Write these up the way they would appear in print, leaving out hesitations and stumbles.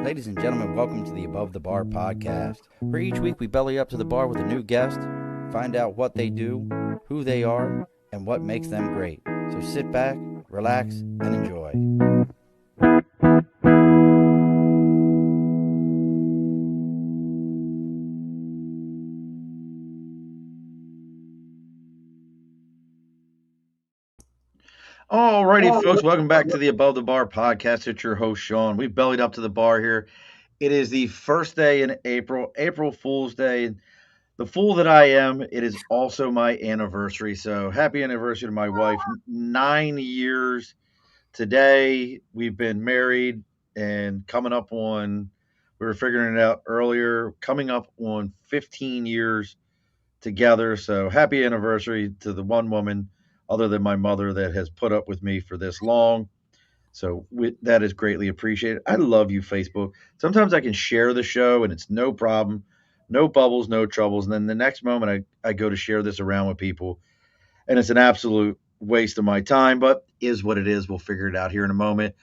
Ladies and gentlemen, welcome to the Above the Bar podcast, where each week we belly up to the bar with a new guest, find out what they do, who they are, and what makes them great. So sit back, relax, and enjoy. Alrighty, folks, welcome back to the Above the Bar podcast. It's your host, Sean. We've bellied up to the bar here. It is the first day in April, April Fool's Day. The fool that I am, it is also my anniversary. So happy anniversary to my wife. 9 years today. We've been married and we were figuring it out earlier, coming up on 15 years together. So happy anniversary to the one woman other than my mother that has put up with me for this long. So that is greatly appreciated. I love you, Facebook. Sometimes I can share the show and it's no problem, no bubbles, no troubles. And then the next moment I go to share this around with people and it's an absolute waste of my time, but is what it is. We'll figure it out here in a moment.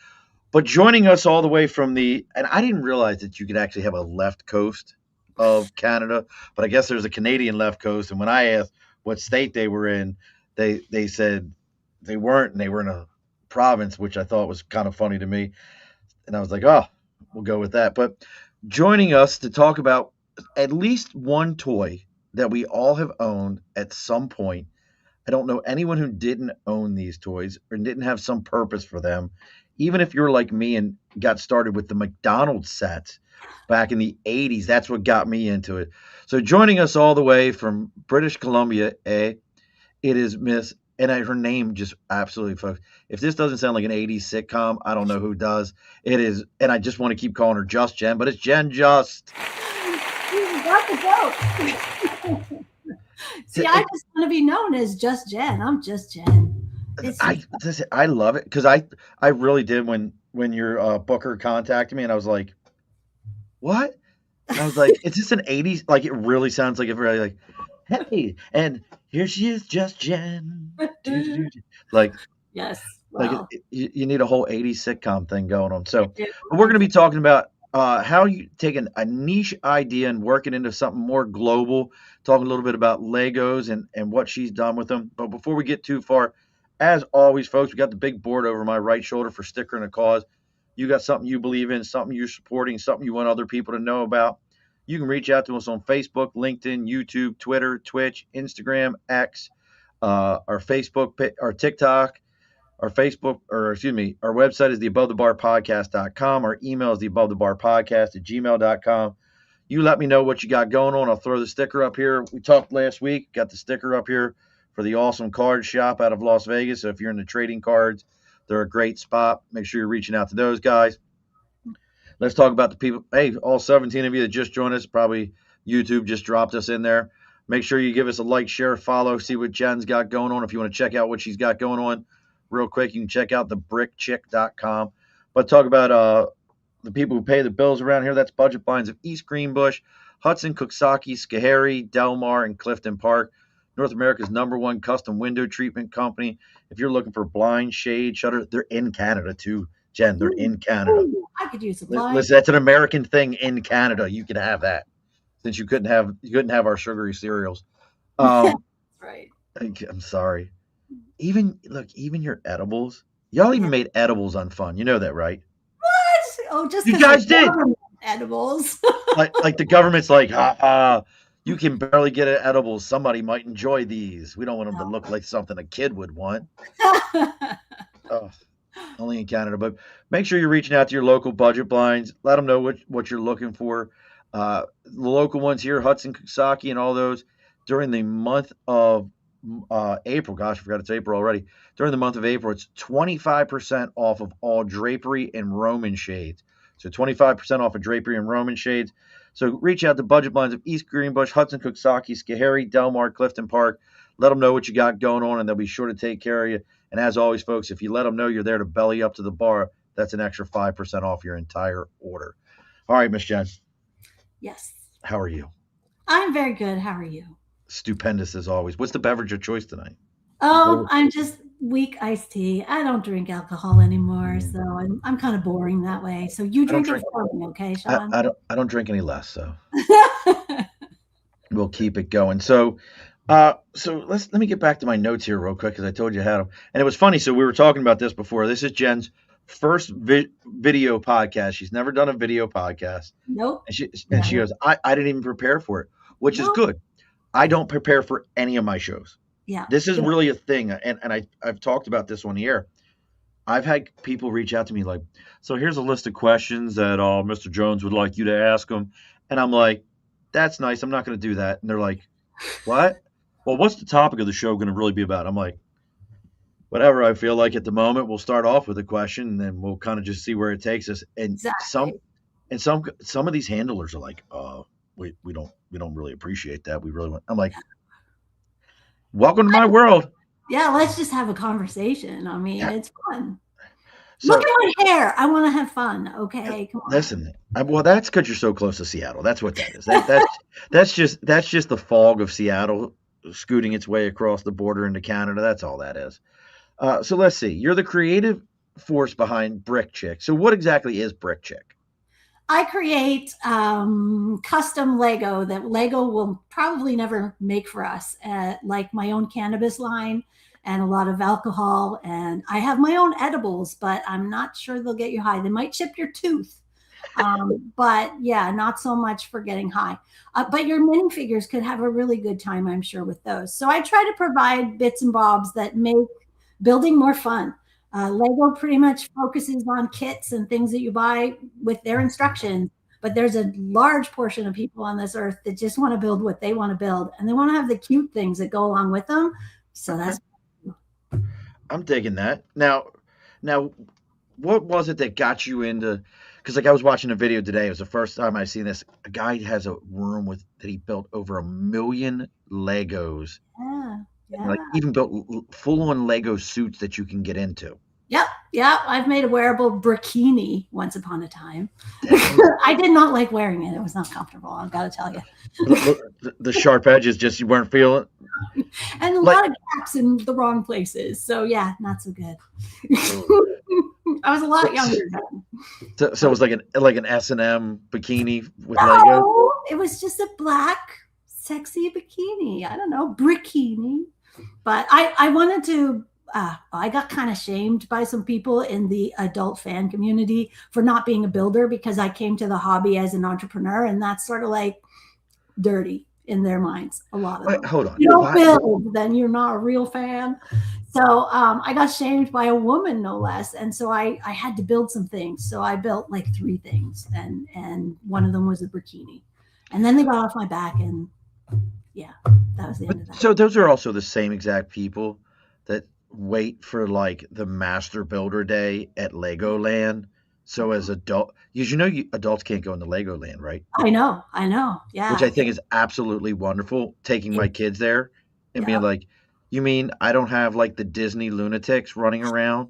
But joining us all the way from and I didn't realize that you could actually have a left coast of Canada, but I guess there's a Canadian left coast. And when I asked what state they were in, they said they weren't, and they were in a province, which I thought was kind of funny to me. And I was like, oh, we'll go with that. But joining us to talk about at least one toy that we all have owned at some point. I don't know anyone who didn't own these toys or didn't have some purpose for them. Even if you're like me and got started with the McDonald's sets back in the 80s, that's what got me into it. So joining us all the way from British Columbia, it is Miss, and her name just absolutely, folks. If this doesn't sound like an 80s sitcom, I don't know who does. It is, and I just want to keep calling her Just Jenn, but it's Jenn Just. You got the joke. See, I just want to be known as Just Jenn. I'm Just Jenn. I love it because I really did when your booker contacted me, and I was like, what? And I was like, is this an 80s? Like, it really sounds like everybody like, hey, and here she is, Just Jenn. Like, yes, wow. Like you need a whole 80s sitcom thing going on. So we're going to be talking about how you take a niche idea and work it into something more global, talking a little bit about Legos and what she's done with them. But before we get too far, as always, folks, we got the big board over my right shoulder for Sticker and a Cause. You got something you believe in, something you're supporting, something you want other people to know about. You can reach out to us on Facebook, LinkedIn, YouTube, Twitter, Twitch, Instagram, X, our Facebook, our TikTok, our Facebook, our website is theabovethebarpodcast.com. Our email is theabovethebarpodcast@gmail.com. You let me know what you got going on. I'll throw the sticker up here. We talked last week, got the sticker up here for the awesome card shop out of Las Vegas. So if you're into trading cards, they're a great spot. Make sure you're reaching out to those guys. Let's talk about the people. Hey, all 17 of you that just joined us, probably YouTube just dropped us in there. Make sure you give us a like, share, follow, see what Jen's got going on. If you want to check out what she's got going on real quick, you can check out thebrickchick.com. But talk about the people who pay the bills around here. That's Budget Blinds of East Greenbush, Hudson, Cooksaki, Schoharie, Delmar, and Clifton Park. North America's #1 custom window treatment company. If you're looking for blind, shade, shutter, they're in Canada too. Jenn, they're in Canada. Ooh, I could use a blind. Listen, that's an American thing in Canada. You can have that since you couldn't have our sugary cereals. Right. I'm sorry. Even your edibles. Y'all even made edibles unfun. You know that, right? What? Oh, just you guys did edibles. like the government's like, you can barely get an edible. Somebody might enjoy these. We don't want them to look like something a kid would want. Oh. Only in Canada, but make sure you're reaching out to your local Budget Blinds. Let them know what you're looking for. The local ones here, Hudson, Cooksaki, and all those, during the month of April. Gosh, I forgot it's April already. During the month of April, it's 25% off of all drapery and Roman shades. So 25% off of drapery and Roman shades. So reach out to Budget Blinds of East Greenbush, Hudson, Cooksaki, Schoharie, Delmar, Clifton Park. Let them know what you got going on, and they'll be sure to take care of you. And as always, folks, if you let them know you're there to belly up to the bar, that's an extra 5% off your entire order. All right, Miss Jenn. Yes. How are you? I'm very good. How are you? Stupendous as always. What's the beverage of choice tonight? Oh, I'm just weak iced tea. I don't drink alcohol anymore, Mm. so I'm kind of boring that way. So you I don't drink it drink. for me, okay, Sean? I don't drink any less, so we'll keep it going. So let me get back to my notes here real quick because I told you I had them, and it was funny. So we were talking about this before. This is Jen's first video podcast. She's never done a video podcast, Nope, and she never. goes, I didn't even prepare for it, which is Nope. good. I don't prepare for any of my shows. Yeah, This is good. really a thing, and I've talked about this on the air. I've had people reach out to me like, so here's a list of questions that Mr. Jones would like you to ask him, and I'm like, that's nice. I'm not going to do that. And they're like, what? Well, what's the topic of the show going to really be about? I'm like, whatever I feel like at the moment. We'll start off with a question, and then we'll kind of just see where it takes us. And Exactly. some of these handlers are like, we don't really appreciate that. We really want. I'm like, welcome to my world. Yeah, let's just have a conversation. I mean, Yeah. it's fun. Look So at my hair. I want to have fun. Okay, come on. listen, well, that's because you're so close to Seattle. That's what that is. That's just the fog of Seattle scooting its way across the border into Canada. That's all that is. So let's see. You're the creative force behind Brick Chick. So what exactly is Brick Chick? I create custom Lego that Lego will probably never make for us, like my own cannabis line and a lot of alcohol. And I have my own edibles, but I'm not sure they'll get you high. They might chip your tooth. But yeah, not so much for getting high. But your minifigures could have a really good time, I'm sure, with those. So I try to provide bits and bobs that make building more fun. Lego pretty much focuses on kits and things that you buy with their instructions, but there's a large portion of people on this earth that just want to build what they want to build, and they want to have the cute things that go along with them. So Okay, that's I'm digging that. Now, what was it that got you into? Because like I was watching a video today. It was the first time I seen this. A guy has a room with that he built over 1 million Legos, yeah, and like yeah. even built full on Lego suits that you can get into. Yep, yeah. I've made a wearable bikini once upon a time. Dang. I did not like wearing it. It was not comfortable. I've got to tell you. Look, the sharp edges just you weren't feeling. And a Like, lot of gaps in the wrong places. So yeah, not so good. oh. I was a so, lot younger then. so it was like an S&M bikini with Legos. No, it was just a black, sexy bikini. I don't know, bikini. But I wanted to. I got kind of shamed by some people in the adult fan community for not being a builder because I came to the hobby as an entrepreneur, and that's sort of like dirty in their minds. A lot of Wait, them. hold on. You don't Why? build, then you're not a real fan. So I got shamed by a woman, no less, and so I had to build some things. So I built like 3 things, and one of them was a bikini, and then they got off my back, and yeah, that was the end of that. So those are also the same exact people that wait for like the Master Builder Day at Legoland. So as adults can't go into Legoland, right? I know, Which yeah, I think is absolutely wonderful. Taking my it, kids there and being yeah. like, "You mean I don't have like the Disney lunatics running around?"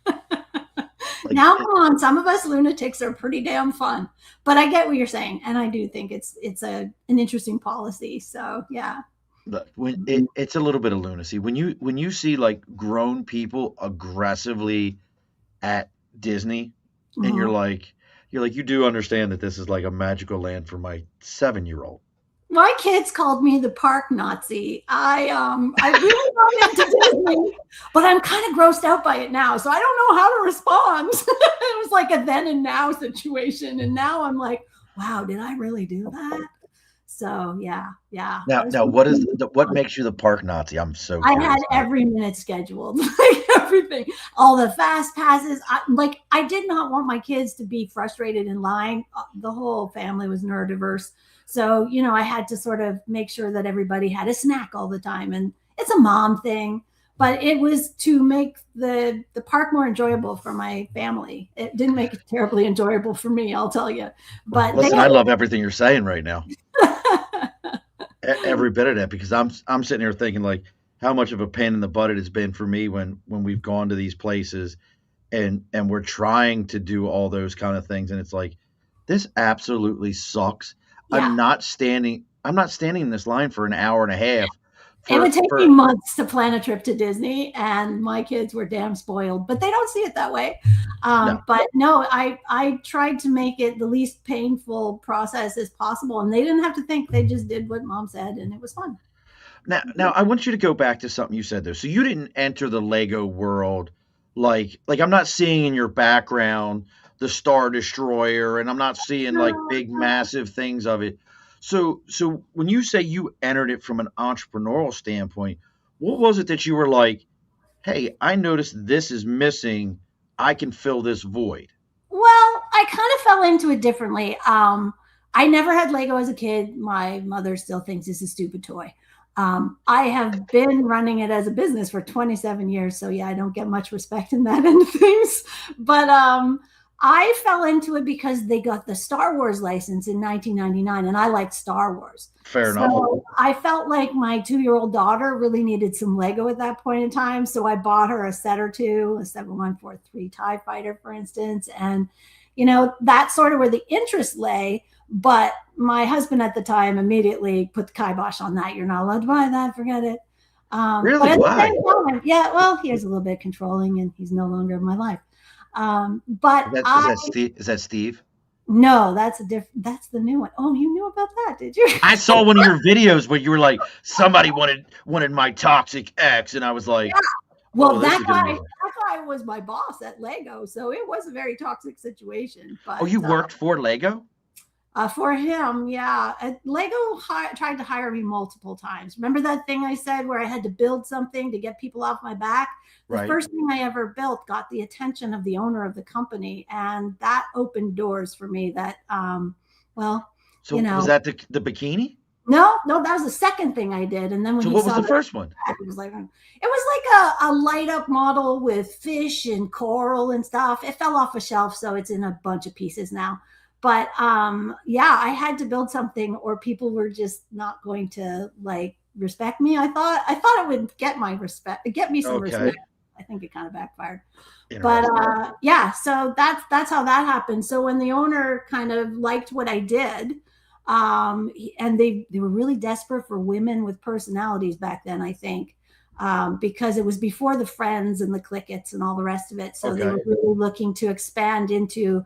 Like, Now, come on, some of us lunatics are pretty damn fun, but I get what you're saying, and I do think it's an interesting policy. So yeah. look, it's a little bit of lunacy when you see like grown people aggressively at Disney, and Mhm. you do understand that this is like a magical land for my 7-year-old. My kids called me the park Nazi. I really got into Disney, but I'm kind of grossed out by it now, so I don't know how to respond. It was like a then and now situation, and now I'm like, wow, did I really do that? So yeah, yeah. Now, what makes you the park Nazi? I'm so I had curious now. every minute scheduled, like everything, all the fast passes. I did not want my kids to be frustrated in line. The whole family was neurodiverse. So, I had to sort of make sure that everybody had a snack all the time. And it's a mom thing, but it was to make the park more enjoyable for my family. It didn't make it terribly enjoyable for me, I'll tell you. But they Listen, had I love everything you're saying right now, every bit of that, because I'm sitting here thinking like how much of a pain in the butt it has been for me when we've gone to these places and we're trying to do all those kind of things, and it's like this absolutely sucks. yeah, I'm not standing in this line for an hour and a half It would for take me for months to plan a trip to Disney, and my kids were damn spoiled, but they don't see it that way. no. But no, I tried to make it the least painful process as possible, and they didn't have to think; they just did what mom said, and it was fun. Now I want you to go back to something you said there. So you didn't enter the Lego world like I'm not seeing in your background the Star Destroyer, and I'm not seeing like No, big massive things of it. So when you say you entered it from an entrepreneurial standpoint, what was it that you were like, "Hey, I noticed this is missing. I can fill this void." well, I kind of fell into it differently. I never had Lego as a kid. My mother still thinks it's a stupid toy. I have been running it as a business for 27 years. So, yeah, I don't get much respect in that end of things. But I fell into it because they got the Star Wars license in 1999, and I liked Star Wars. Fair enough. So I felt like my 2-year-old daughter really needed some Lego at that point in time. So I bought her a set or two, a 7143 TIE fighter, for instance. And, that's sort of where the interest lay. But my husband at the time immediately put the kibosh on that. You're not allowed to buy that. Forget it. But Really? at the Why? same time, yeah, well, he was a little bit controlling and he's no longer in my life. But Is that is I, that Steve? Is that Steve? no, that's the new one. Oh, you knew about that, did you? I saw one of your videos where you were like, somebody wanted my toxic ex, and I was like, Well, oh, this is gonna be. that guy was my boss at Lego, so it was a very toxic situation. Oh, But you worked for Lego? for him, yeah, Lego tried to hire me multiple times. Remember that thing I said where I had to build something to get people off my back? The Right. first thing I ever built got the attention of the owner of the company, and that opened doors for me. That, well, So was that the bikini? no, that was the second thing I did. And then when So he what was saw the that, first one? it was like a light up model with fish and coral and stuff. It fell off a shelf, so it's in a bunch of pieces now. But yeah, I had to build something, or people were just not going to like respect me. I thought it would get me some respect. Okay. I think it kind of backfired. But Interesting. yeah, so that's how that happened. So when the owner kind of liked what I did, and they were really desperate for women with personalities back then, I think, because it was before the Friends and the Clickets and all the rest of it. So they Okay. were really looking to expand into,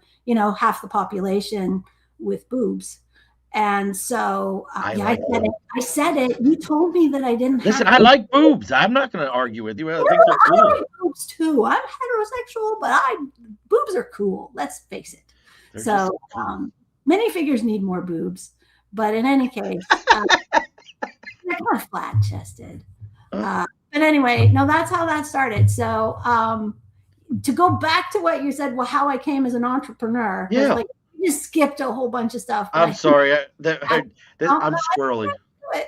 half the population with boobs. And so, I yeah, like boobs. I said it. You told me that I didn't Listen, have I to. like boobs. I'm not going to argue with you. I think they're I cool. like boobs too. I'm heterosexual, but boobs are cool. Let's face it. They're just So, cool. minifigures need more boobs, but in any case, they're kind of flat chested. Uh, But anyway, no, that's how that started. So, to go back to what you said, well, how I came as an entrepreneur, because yeah. like you just skipped a whole bunch of stuff. But I'm sorry. I, I'm squirrely. it.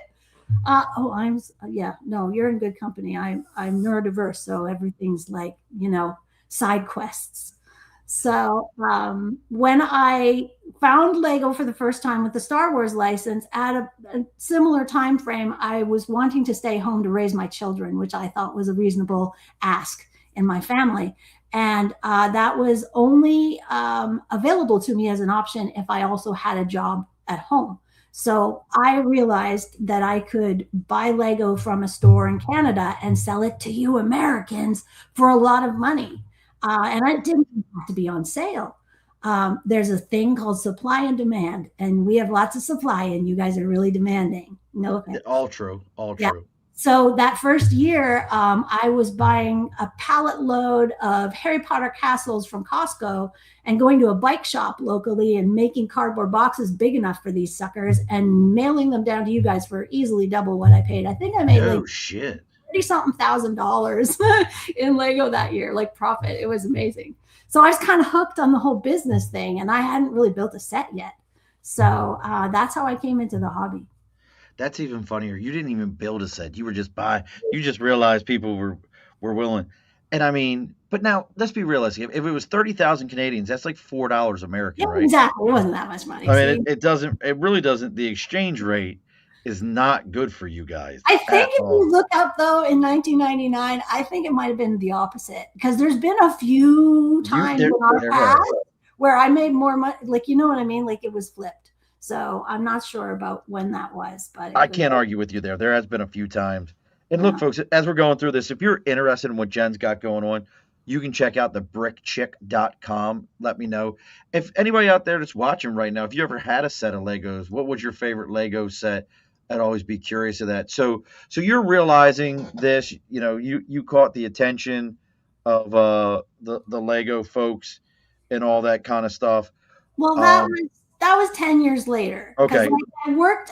Yeah, no, you're in good company. I'm neurodiverse, so everything's like side quests. So when I found Lego for the first time with the Star Wars license at a similar time frame, I was wanting to stay home to raise my children, which I thought was a reasonable ask in my family. And that was only available to me as an option if I also had a job at home. So I realized that I could buy Lego from a store in Canada and sell it to you Americans for a lot of money. And I didn't have to be on sale. There's a thing called supply and demand, and we have lots of supply, and you guys are really demanding. No offense. All true. All Yeah. true. So that first year, I was buying a pallet load of Harry Potter castles from Costco and going to a bike shop locally and making cardboard boxes big enough for these suckers and mailing them down to you guys for easily double what I paid. I think I made like No shit. 30 something $1,000 in Lego that year, like profit. It was amazing. So I was kind of hooked on the whole business thing, and I hadn't really built a set yet. So that's how I came into the hobby. That's even funnier. You didn't even build a set. You were just buy. You just realized people were willing. And I mean, but now let's be realistic. If it was 30,000 Canadians, that's like $4 Yeah, American, right? exactly. It wasn't that much money. I mean, See, it doesn't. It really doesn't. The exchange rate is not good for you guys I at think if all. you look up though in 1999, I think it might have been the opposite because there's been a few You times there in our there past has. where I made more money. Like, you know what I mean? Like it was flipped. So I'm not sure about when that was, but I it was. can't argue with you there. There has been a few times. And look, Yeah. folks, as we're going through this, if you're interested in what Jen's got going on, you can check out the brickchick.com. Let me know. If anybody out there that's watching right now, if you ever had a set of Legos, what was your favorite Lego set? I'd always be curious of that. So you're realizing this, you caught the attention of the Lego folks and all that kind of stuff. Well, Um, that was 10 years later because okay. like I worked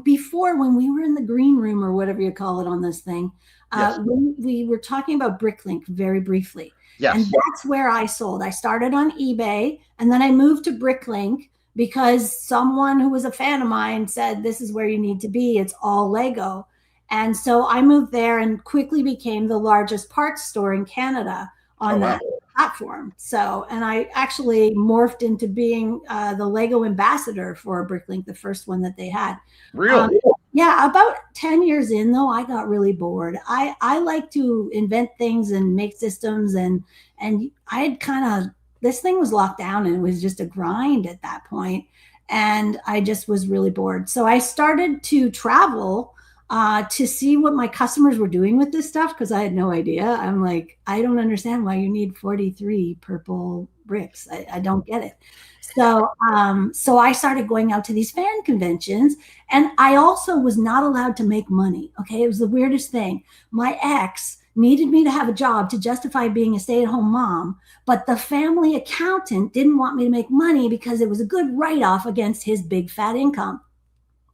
before when we were in the green room or whatever you call it on this thing. Yes. We were talking about Bricklink very briefly, and Yes. that's where I sold. I started on eBay, and then I moved to Bricklink because someone who was a fan of mine said this is where you need to be. It's all Lego, and so I moved there and quickly became the largest parts store in Canada Oh on wow. that platform. So, and I actually morphed into being the Lego ambassador for Bricklink, the first one that they had. Um, Really? yeah, about 10 years in, though, I got really bored. I like to invent things and make systems, and I had kind of, this thing was locked down and it was just a grind at that point. And I just was really bored. So I started to travel to see what my customers were doing with this stuff because I had no idea. I'm like, I don't understand why you need 43 purple bricks. I don't get it. So I started going out to these fan conventions, and I also was not allowed to make money. Okay, it was the weirdest thing. My ex needed me to have a job to justify being a stay-at-home mom, but the family accountant didn't want me to make money because it was a good write-off against his big fat income.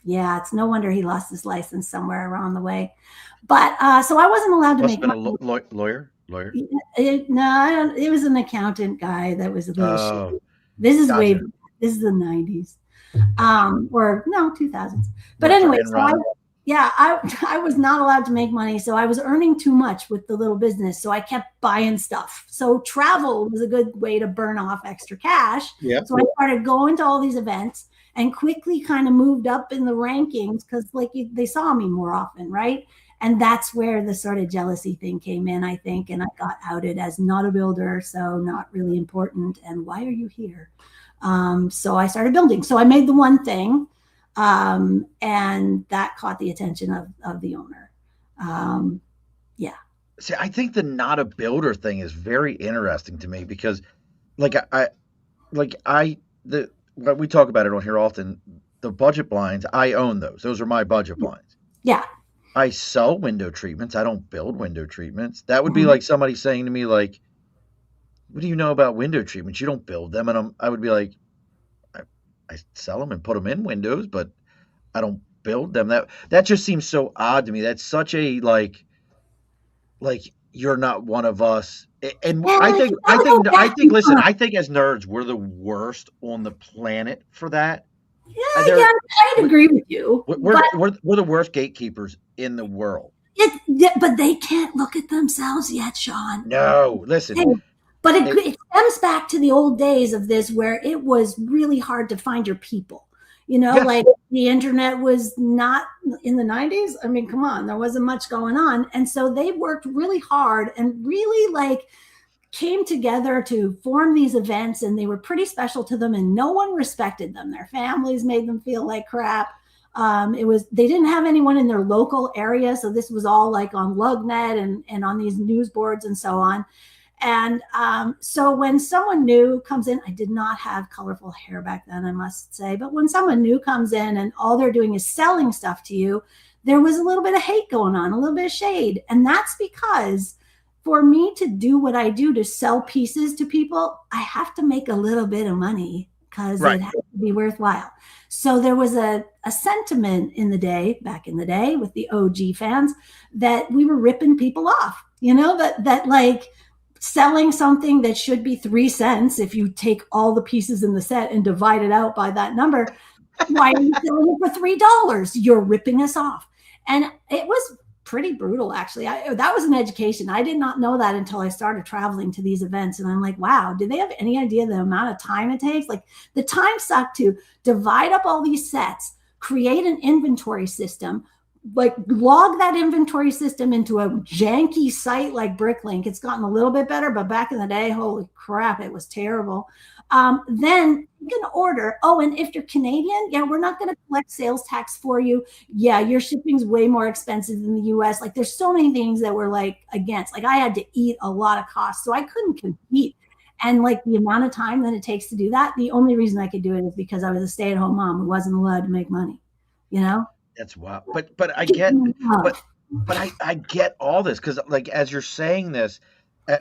Yeah, it's no wonder he lost his license somewhere around the way. But so I wasn't allowed to Must have make been a money. lawyer. Lawyer. No, it was an accountant guy that was a little shit. Oh, This is way, gotcha. this is the 90s, Gotcha. or no, 2000s. But Worked for anyway, Enron. yeah, I was not allowed to make money. So I was earning too much with the little business. So I kept buying stuff. So travel was a good way to burn off extra cash. Yeah. So I started going to all these events and quickly kind of moved up in the rankings because they saw me more often, right? And that's where the sort of jealousy thing came in, I think. And I got outed as not a builder, so not really important. And why are you here? So I started building. So I made the one thing, and that caught the attention of the owner. Um, yeah. See, I think the not a builder thing is very interesting to me because, like, like I, the what we talk about it on here often. The budget blinds, I own those. Those are my budget blinds. Yeah. I sell window treatments. I don't build window treatments. That would be Mhm. like somebody saying to me, like, "What do you know about window treatments? You don't build them." And I would be like, I, "I sell them and put them in windows, but I don't build them." That just seems so odd to me. That's such a like you're not one of us. And Yeah, I like think you I gotta think go I back think in listen, time. I think as nerds we're the worst on the planet for that. Yeah, There I'd agree with you, but we're the worst gatekeepers in the world. but they can't look at themselves yet, Sean. No, listen. Hey, but It, it stems back to the old days of this where it was really hard to find your people. yes, Like the internet was not in the 90s. I mean, come on, there wasn't much going on. And so they worked really hard and really like came together to form these events, and they were pretty special to them, and no one respected them. Their families made them feel like crap. They didn't have anyone in their local area, so this was all like on Lugnet and on these news boards and so on. And so when someone new comes in, I did not have colorful hair back then, I must say, but when someone new comes in and all they're doing is selling stuff to you, there was a little bit of hate going on, a little bit of shade. And that's because for me to do what I do to sell pieces to people, I have to make a little bit of money because right. it has to be worthwhile. So there was a sentiment back in the day with the OG fans that we were ripping people off, that like, selling something that should be 3 cents if you take all the pieces in the set and divide it out by that number. Why are you selling it for $3? You're ripping us off. And it was pretty brutal, actually. That was an education. I did not know that until I started traveling to these events. And I'm like, wow, do they have any idea the amount of time it takes? Like the time sucked to divide up all these sets, create an inventory system, like log that inventory system into a janky site like Bricklink. It's gotten a little bit better, but back in the day, holy crap, it was terrible. then you can order. Oh, and if you're Canadian, yeah, we're not going to collect sales tax for you. Yeah, your shipping's way more expensive than the US. Like there's so many things that were like against. Like I had to eat a lot of costs, so I couldn't compete. And like the amount of time that it takes to do that, the only reason I could do it is because I was a stay-at-home mom who wasn't allowed to make money. You know? That's wild. But I get but I get all this because like as you're saying this, a-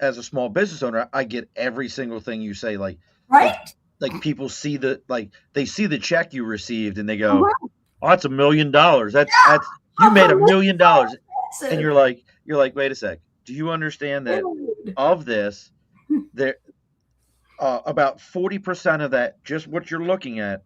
as a small business owner, I get every single thing you say. Like Right? like people see they see the check you received and they go, Uh-huh. "Oh, that's $1 million. That's you How made a come this is million so dollars." And expensive? you're like, wait a sec. Do you understand that Dude. of this there about 40% of that, just what you're looking at,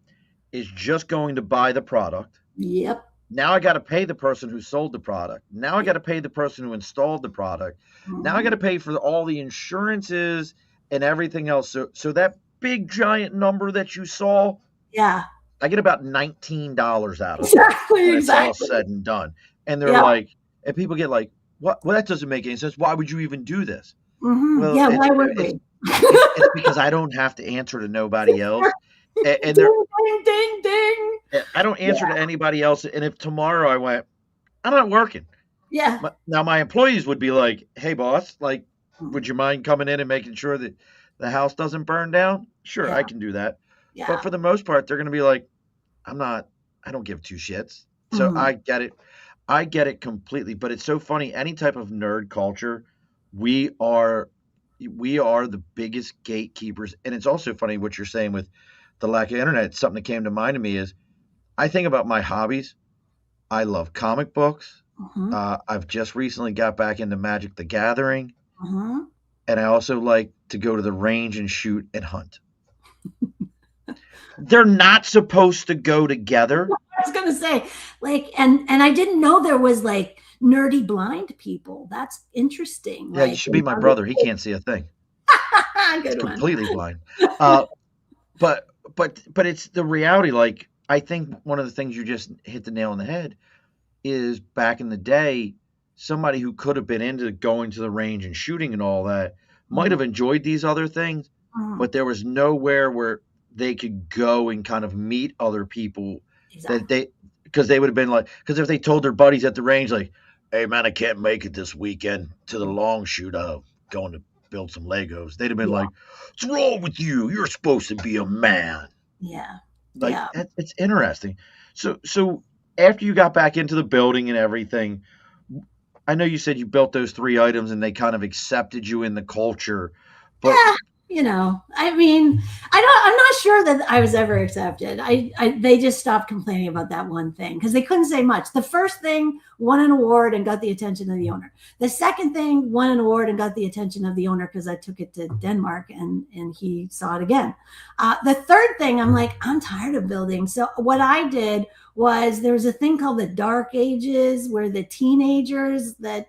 is just going to buy the product. Yep. Now I got to pay the person who sold the product. Now I got to pay the person who installed the product. Now I got Mhm. to pay for all the insurances and everything else. So that big giant number that you saw, Yeah. I get about $19 out of it Exactly. when it's all Exactly. said and done. And they're Yeah. like, and people get like, what? Well, that doesn't make any sense. Why would you even do this? Well, Yeah. Why would we? it's because I don't have to answer to nobody else, and they're Ding, ding, ding, ding. I don't answer Yeah. to anybody else. And if tomorrow I went, I'm not working. Yeah. Now my employees would be like, "Hey, boss, like, Mm. would you mind coming in and making sure that the house doesn't burn down?" Sure, Yeah. I can do that. But Yeah. for the most part, they're going to be like, "I'm not. I don't give two shits." So Mhm. I get it. I get it completely. But it's so funny. Any type of nerd culture, we are we are the biggest gatekeepers. And it's also funny what you're saying with the lack of internet. Something that came to mind to me is I think about my hobbies. I love comic books. Mhm. I've just recently got back into Magic the Gathering, Mhm. and I also like to go to the range and shoot and hunt. They're not supposed to go together. I was gonna say, like, and I didn't know there was like nerdy blind people. That's interesting. Yeah, you Like, should be my brother. He can't see a thing. He's good one. completely blind. Uh, but but it's the reality. Like I think one of the things you just hit the nail on the head is back in the day, somebody who could have been into going to the range and shooting and all that might Mhm. have enjoyed these other things, Mhm. but there was nowhere where they could go and kind of meet other people that Exactly. they because they would have been like because if they told their buddies at the range like, "Hey man, I can't make it this weekend to the long shoot. Going to build some Legos," they'd have been Yeah. like, "What's wrong with you? You're supposed to be a man." Yeah. Like Yeah. it's interesting. So after you got back into the building and everything, I know you said you built those three items and they kind of accepted you in the culture, but Yeah, I mean, I'm not sure that I was ever accepted. They just stopped complaining about that one thing because they couldn't say much. The first thing won an award and got the attention of the owner. The second thing won an award and got the attention of the owner because I took it to Denmark and he saw it again. The third thing, I'm like, I'm tired of building. So what I did was there was a thing called the Dark Ages where the teenagers that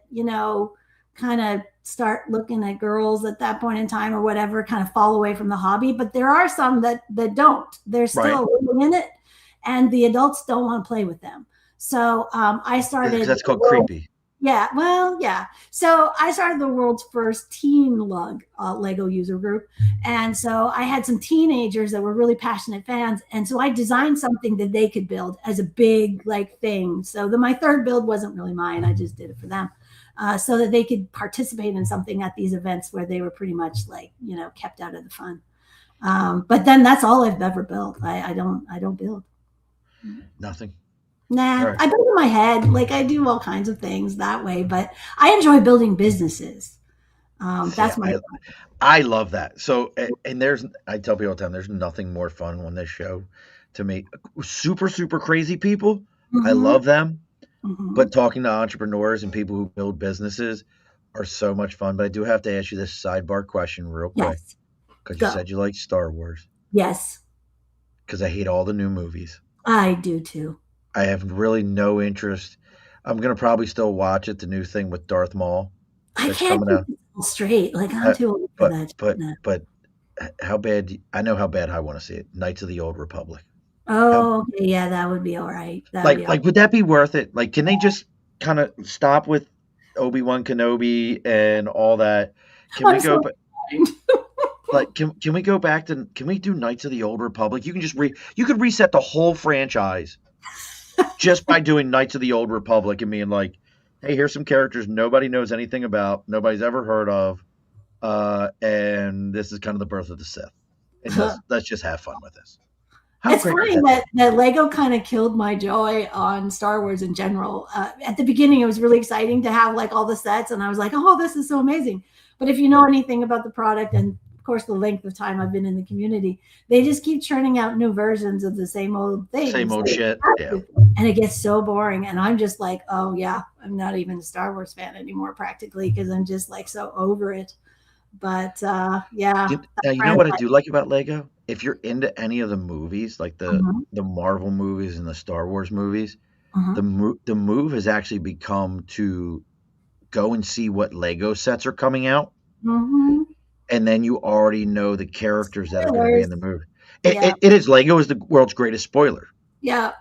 kind of start looking at girls at that point in time or whatever kind of fall away from the hobby, but there are some that don't. They're right, still living in it and the adults don't want to play with them. So I because started that's called creepy. yeah, well, yeah. So I started the world's first teen Lego user group. And so I had some teenagers that were really passionate fans. And so I designed something that they could build as a big like thing. So my third build wasn't really mine. I just did it for them. So that they could participate in something at these events where they were pretty much like, kept out of the fun. But then that's all I've ever built. I don't build. Nothing. All Nah, right. I build in my head. Like I do all kinds of things that way, but I enjoy building businesses. See, That's my I love that. So and there's I tell people all the time there's nothing more fun on this show to me. Super crazy people. I hmm love them, hmm but talking to entrepreneurs and people who build businesses are so much fun. But I do have to ask you this sidebar question real quick Yes. because you Go. said you like Star Wars. Yes. Because I hate all the new movies. I do too. I have really no interest. I'm gonna probably still watch it. The new thing with Darth Maul I that's can't coming keep out. it straight. Like I'm Uh, too old for but that. but No. but how bad? I know how bad I want to see it. Knights of the Old Republic. How Oh, okay. Yeah, that would be all right. That would be all like would that be worth it? Like, can they just kind of stop with Obi-Wan Kenobi and all that? Can right. we I'm go? so But blind. Like, can we go back to can we do Knights of the Old Republic? You can just you could reset the whole franchise just by doing Knights of the Old Republic and being like, hey, here's some characters nobody knows anything about, nobody's ever heard of, and this is kind of the birth of the Sith. And let's just have fun with this. How It's great would funny that be? that Lego kind of killed my joy on Star Wars in general. At the beginning, it was really exciting to have like all the sets, and I was like, "Oh, this is so amazing!" But if you know anything about the product, and of course the length of time I've been in the community, they just keep churning out new versions of the same old Same things, old shit. Yeah. and it gets so boring. And I'm just like, "Oh yeah, I'm not even a Star Wars fan anymore, practically, because I'm just like so over it." But yeah, Now you know what I do like about Lego? If you're into any of the movies, like uh-huh, the Marvel movies and the Star Wars movies, uh-huh. the move has actually become to go and see what Lego sets are coming out, Mm-hmm. and then you already know the characters that are going to be Spoilers. in the movie. Yeah, It is Lego is the world's greatest spoiler. yeah.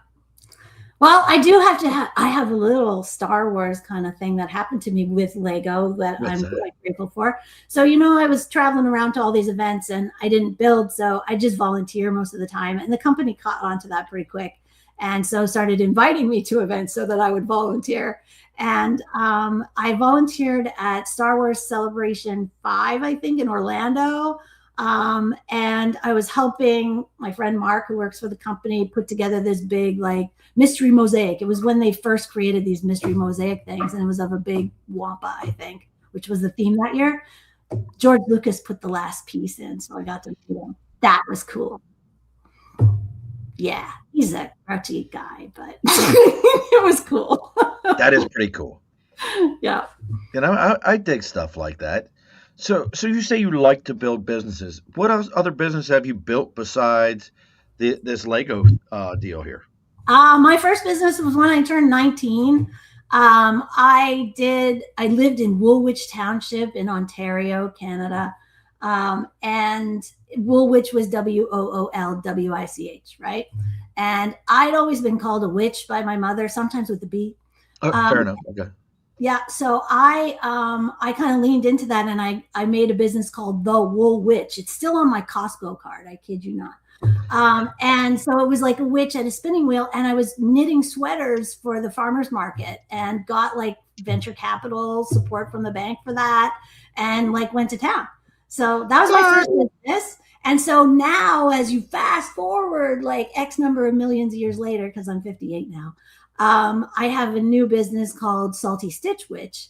Well, I do have to have, I have a little Star Wars kind of thing that happened to me with Lego that What's I'm that? quite grateful for. So, I was traveling around to all these events and I didn't build. So I just volunteer most of the time. And the company caught on to that pretty quick. And so started inviting me to events so that I would volunteer. And I volunteered at Star Wars Celebration 5, I think, in Orlando. And I was helping my friend Mark, who works for the company, put together this big, like, mystery mosaic. It was when they first created these mystery mosaic things, and it was of a big wampa, I think, which was the theme that year. George Lucas put the last piece in, so I got to meet him. That was cool. Yeah, he's a crutchy guy, but it was cool. That is pretty cool. Yeah. I dig stuff like that. So you say you like to build businesses. What else, other business have you built besides this Lego deal here? My first business was when I turned 19. I lived in Woolwich Township in Ontario, Canada. And Woolwich was Woolwich, right? And I'd always been called a witch by my mother, sometimes with the B. Fair Um, enough. Okay. yeah, so I kind of leaned into that, and I made a business called The Wool Witch. It's still on my Costco card, I kid you not. And so it was like a witch at a spinning wheel, and I was knitting sweaters for the farmers market and got like venture capital support from the bank for that, and like went to town. So that was my What? first business. And so now, as you fast forward like X number of millions of years later, because I'm 58 now, I have a new business called Salty Stitch Witch.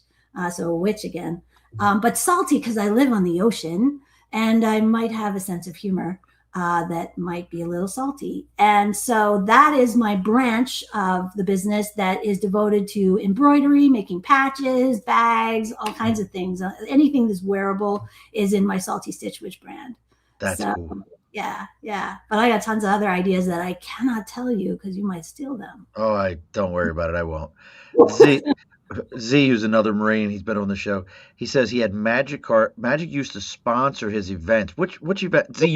So a witch again, but salty because I live on the ocean and I might have a sense of humor that might be a little salty. And so that is my branch of the business that is devoted to embroidery, making patches, bags, all kinds of things. Anything that's wearable is in my Salty Stitch Witch brand. That's So cool. yeah, yeah. But I got tons of other ideas that I cannot tell you because you might steal them. Oh, I don't worry about it. I won't. Z Z, who's another Marine, he's been on the show. He says he had Magic Card. Magic used to sponsor his events. Which event? Z,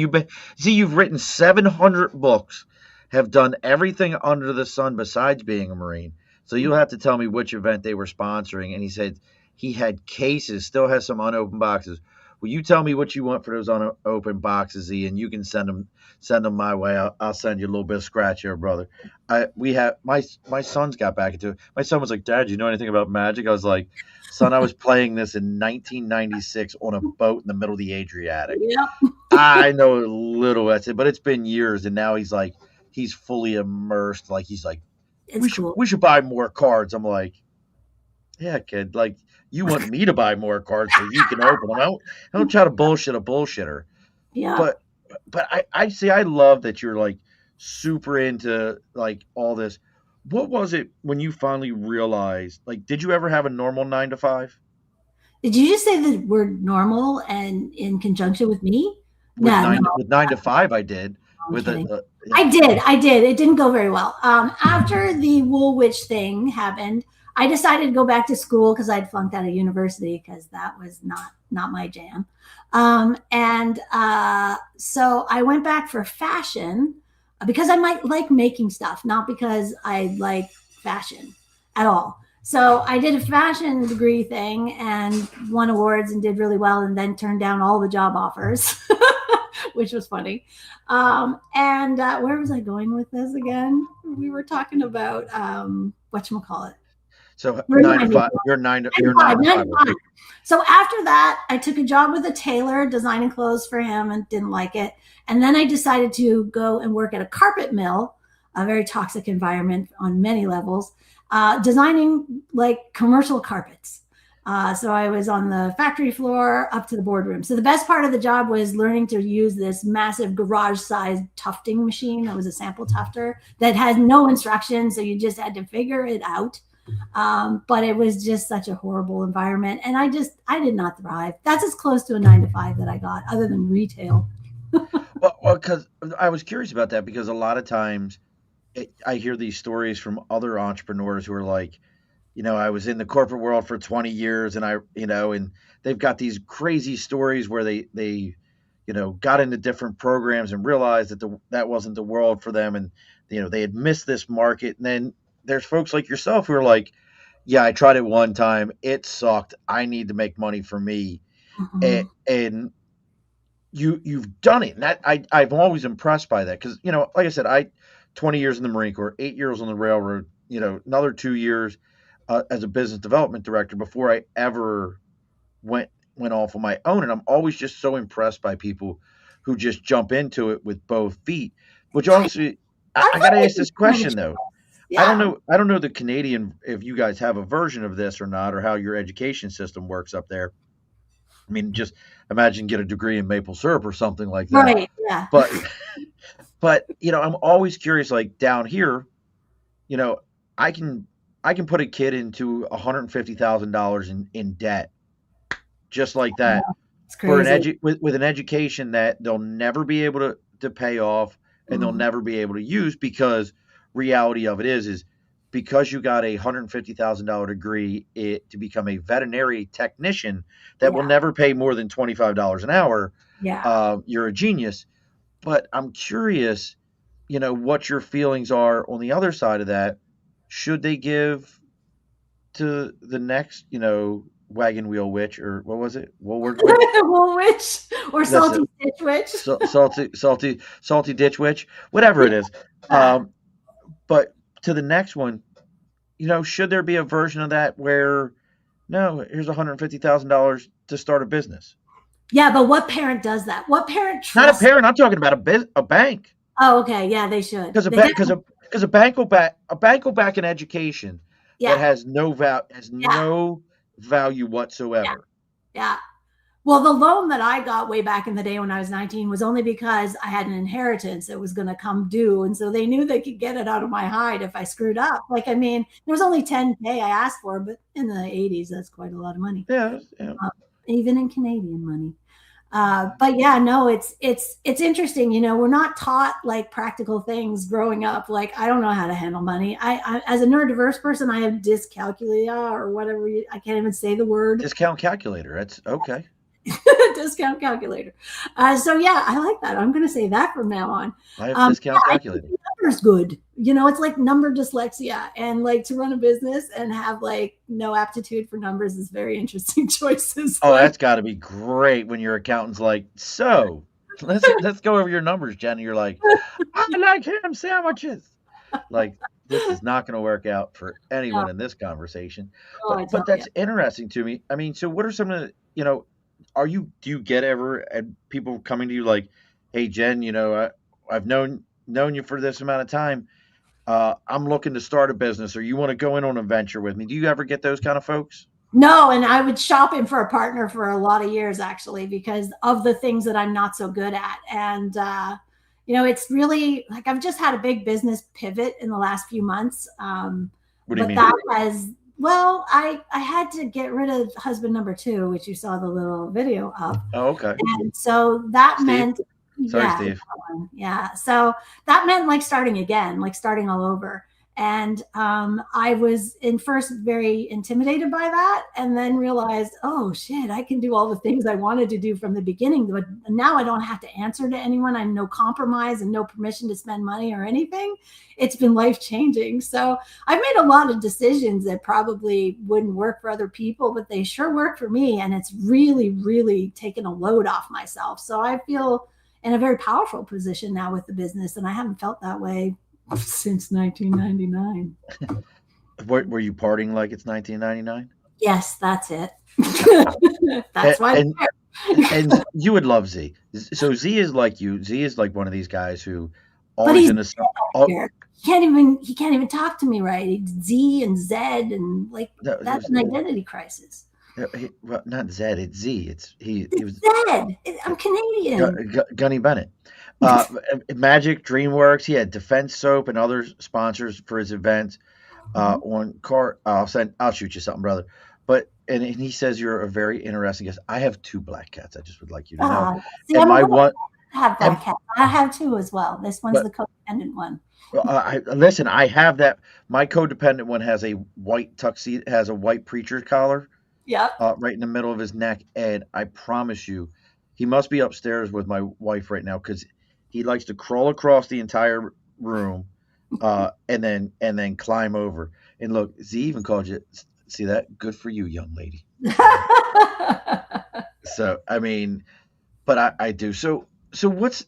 you've written 700 books, have done everything under the sun besides being a Marine. So you'll have to tell me which event they were sponsoring. And he said he had cases, still has some unopened boxes. Will you tell me what you want for those unopened boxes, Z, and you can send them my way. I'll send you a little bit of scratch here, brother. We have my son's got back into it. My son was like, "Dad, do you know anything about Magic?" I was like, "Son, I was playing this in 1996 on a boat in the middle of the Adriatic. Yep, I know a little." That's it, but it's been years, and now he's like, he's fully immersed. Like he's like, it's cool. we should buy more cards. I'm like, yeah, kid. Like you want me to buy more cards so you can open them. I don't try to bullshit a bullshitter. Yeah. But I see. I love that you're like super into like all this. What was it when you finally realized? Like, did you ever have a normal 9 to 5? Did you just say the word normal and in conjunction with me? No, no, With 9 to 5, I did. I'm With kidding. yeah. I did. It didn't go very well. After the Woolwich thing happened, I decided to go back to school because I'd flunked out of university because that was not my jam. And so I went back for fashion because I might like making stuff, not because I like fashion at all. So I did a fashion degree thing and won awards and did really well, and then turned down all the job offers. which was funny. And where was I going with this again? We were talking about whatchamacallit. So nine to Remind me. five. Nine You're to five, nine to nine five. to five. So after that, I took a job with a tailor designing clothes for him and didn't like it. And then I decided to go and work at a carpet mill, a very toxic environment on many levels, designing like commercial carpets. So I was on the factory floor up to the boardroom. So the best part of the job was learning to use this massive garage-sized tufting machine that was a sample tufter that has no instructions. So you just had to figure it out. But it was just such a horrible environment. And I did not thrive. That's as close to a 9 to 5 that I got, other than retail. Well, because I was curious about that because a lot of times I hear these stories from other entrepreneurs who are like, I was in the corporate world for 20 years and and they've got these crazy stories where they got into different programs and realized that that wasn't the world for them. And, they had missed this market. And then there's folks like yourself who are like, yeah, I tried it one time. It sucked. I need to make money for me. Mm-hmm. And you've done it. And I'm always impressed by that. Cause like I said, 20 years in the Marine Corps, 8 years on the railroad, another 2 years as a business development director before I ever went off on my own. And I'm always just so impressed by people who just jump into it with both feet, which obviously I got to ask this question though. Yeah. I don't know the Canadian, if you guys have a version of this or not, or how your education system works up there. I mean, just imagine get a degree in maple syrup or something like that. Right. Yeah. But, I'm always curious, like down here, you know, I can put a kid into $150,000 in debt just like that It's for an crazy. with an education that they'll never be able to pay off and they'll Mm. never be able to use because reality of it is because you got a $150,000 degree to become a veterinary technician that will Yeah. never pay more than $25 an hour. Yeah. You're a genius. But I'm curious, what your feelings are on the other side of that. Should they give to the next, wagon wheel witch or what was it? Woolward witch? Woolwich or That's it. salty stitch witch. Salty ditch witch, whatever it is. Yeah. But to the next one, should there be a version of that where no, here's $150,000 to start a business? Yeah, but what parent does that? What parent Not a trusts? parent. I'm talking about a bank Oh, okay. Yeah, they should. because They did. a bank will back an education that Yeah. has Yeah. no value Yeah. whatsoever. Yeah. Well, the loan that I got way back in the day when I was 19 was only because I had an inheritance that was going to come due. And so they knew they could get it out of my hide if I screwed up. Like, I mean, there was only 10K I asked for, but in the 80s, that's quite a lot of money, Yeah, yeah. even in Canadian money. But yeah, no, it's interesting. We're not taught like practical things growing up. Like I don't know how to handle money. I as a neurodiverse person, I have dyscalculia or whatever. I can't even say the word. Discount calculator. That's okay. Discount calculator. So yeah, I like that. I'm going to say that from now on. I have discount calculator. Numbers good. It's like number dyslexia, and like to run a business and have like no aptitude for numbers is very interesting choices. Oh, Like, that's got to be great when your accountant's like, so let's go over your numbers, Jen. And you're like, I like ham sandwiches. Like this is not going to work out for anyone in this conversation. oh, I tell But you. that's interesting to me. I mean, so what are some of the do you get ever people coming to you like, hey Jen, I've known you for this amount of time. I'm looking to start a business, or you want to go in on a venture with me. Do you ever get those kind of folks? No, and I would shop him for a partner for a lot of years actually because of the things that I'm not so good at. And it's really like I've just had a big business pivot in the last few months. What do you But mean? that has well, I had to get rid of husband number two, which you saw the little video of. Oh, okay. And so that Steve? meant Sorry, yeah, Steve. yeah. So that meant like starting again, like starting all over. And I was in first very intimidated by that, and then realized, oh shit, I can do all the things I wanted to do from the beginning. But now I don't have to answer to anyone. I'm no compromise and no permission to spend money or anything. It's been life changing. So I've made a lot of decisions that probably wouldn't work for other people, but they sure work for me. And it's really, really taken a load off myself. So I feel in a very powerful position now with the business, and I haven't felt that way since 1999. Were you partying like it's 1999? Yes, that's it. And, That's why and I'm and here. you would love Z. So Z is like you. Z is like one of these guys who But always he's into some. Oh, here. He can't even talk to me right. It's Z and Z, and like no, it that's was, an identity crisis. well, not Z. It's Z. It's he. He It's was Z. I'm Canadian. Gunny Bennett. Uh, Magic, DreamWorks. He had Defense Soap and other sponsors for his events. On car, I'll shoot you something, brother. But and he says you're a very interesting guest. I have two black cats. I just would like you to know. See, And I'm a my little one, have and black cat. I have two as well. This one's but the codependent one. I listen. I have that. My codependent one has a white tuxedo, has a white preacher collar, Yep. right in the middle of his neck, and I promise you, he must be upstairs with my wife right now because he likes to crawl across the entire room, and then climb over. And look, Z even called you. See that? Good for you, young lady. So I mean, but I do. So what's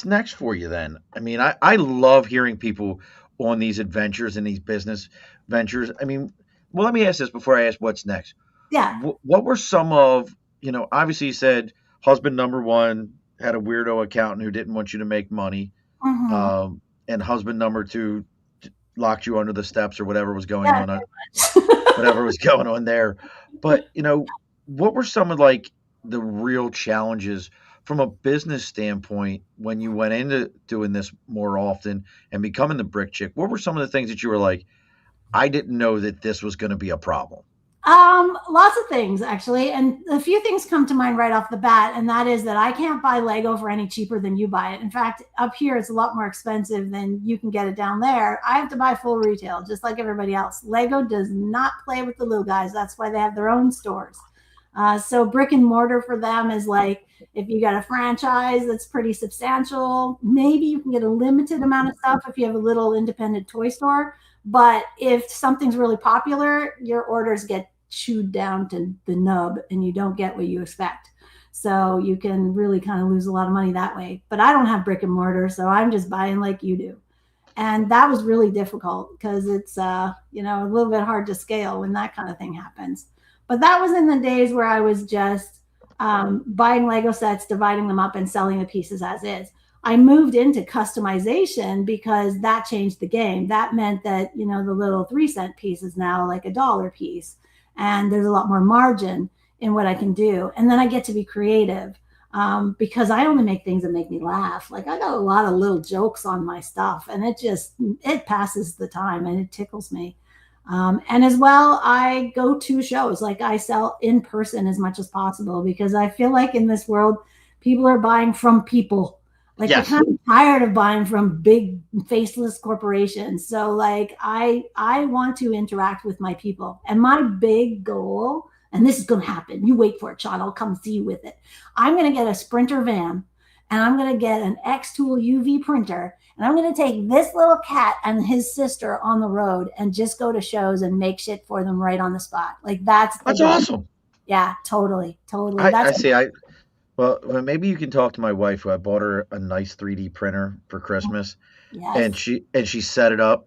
next for you then? I mean, I love hearing people on these adventures and these business ventures. I mean, well, let me ask this before I ask what's next. Yeah. What were some of, obviously you said husband number one had a weirdo accountant who didn't want you to make money, Hmm. and husband number two locked you under the steps or whatever was going Yeah. on, whatever was going on there. But, what were some of like the real challenges from a business standpoint when you went into doing this more often and becoming the brick chick? What were some of the things that you were like, I didn't know that this was going to be a problem? Lots of things actually, and a few things come to mind right off the bat, and that is that I can't buy Lego for any cheaper than you buy it. In fact, up here it's a lot more expensive than you can get it down there. I have to buy full retail, just like everybody else. Lego does not play with the little guys. That's why they have their own stores. So brick and mortar for them is like if you got a franchise that's pretty substantial, maybe you can get a limited amount of stuff if you have a little independent toy store. But if something's really popular, your orders get chewed down to the nub and you don't get what you expect. So you can really kind of lose a lot of money that way. But I don't have brick and mortar, so I'm just buying like you do. And that was really difficult because it's a little bit hard to scale when that kind of thing happens. But that was in the days where I was just buying Lego sets, dividing them up, and selling the pieces as is. I moved into customization because that changed the game. That meant that, the little 3-cent piece is now like a dollar piece. And there's a lot more margin in what I can do. And then I get to be creative because I only make things that make me laugh. Like I got a lot of little jokes on my stuff and it passes the time and it tickles me. And as well, I go to shows. Like I sell in person as much as possible because I feel like in this world, people are buying from people. Like they're Yes. kind of tired of buying from big faceless corporations. So like I want to interact with my people. And my big goal, and this is going to happen. You wait for it, Sean. I'll come see you with it. I'm going to get a Sprinter van and I'm going to get an X-Tool UV printer and I'm going to take this little cat and his sister on the road and just go to shows and make shit for them right on the spot. Like that's the That's goal. awesome. Yeah, totally, totally. I That's see. Well, maybe you can talk to my wife. Who I bought her a nice 3D printer for Christmas, and yes. she set it up,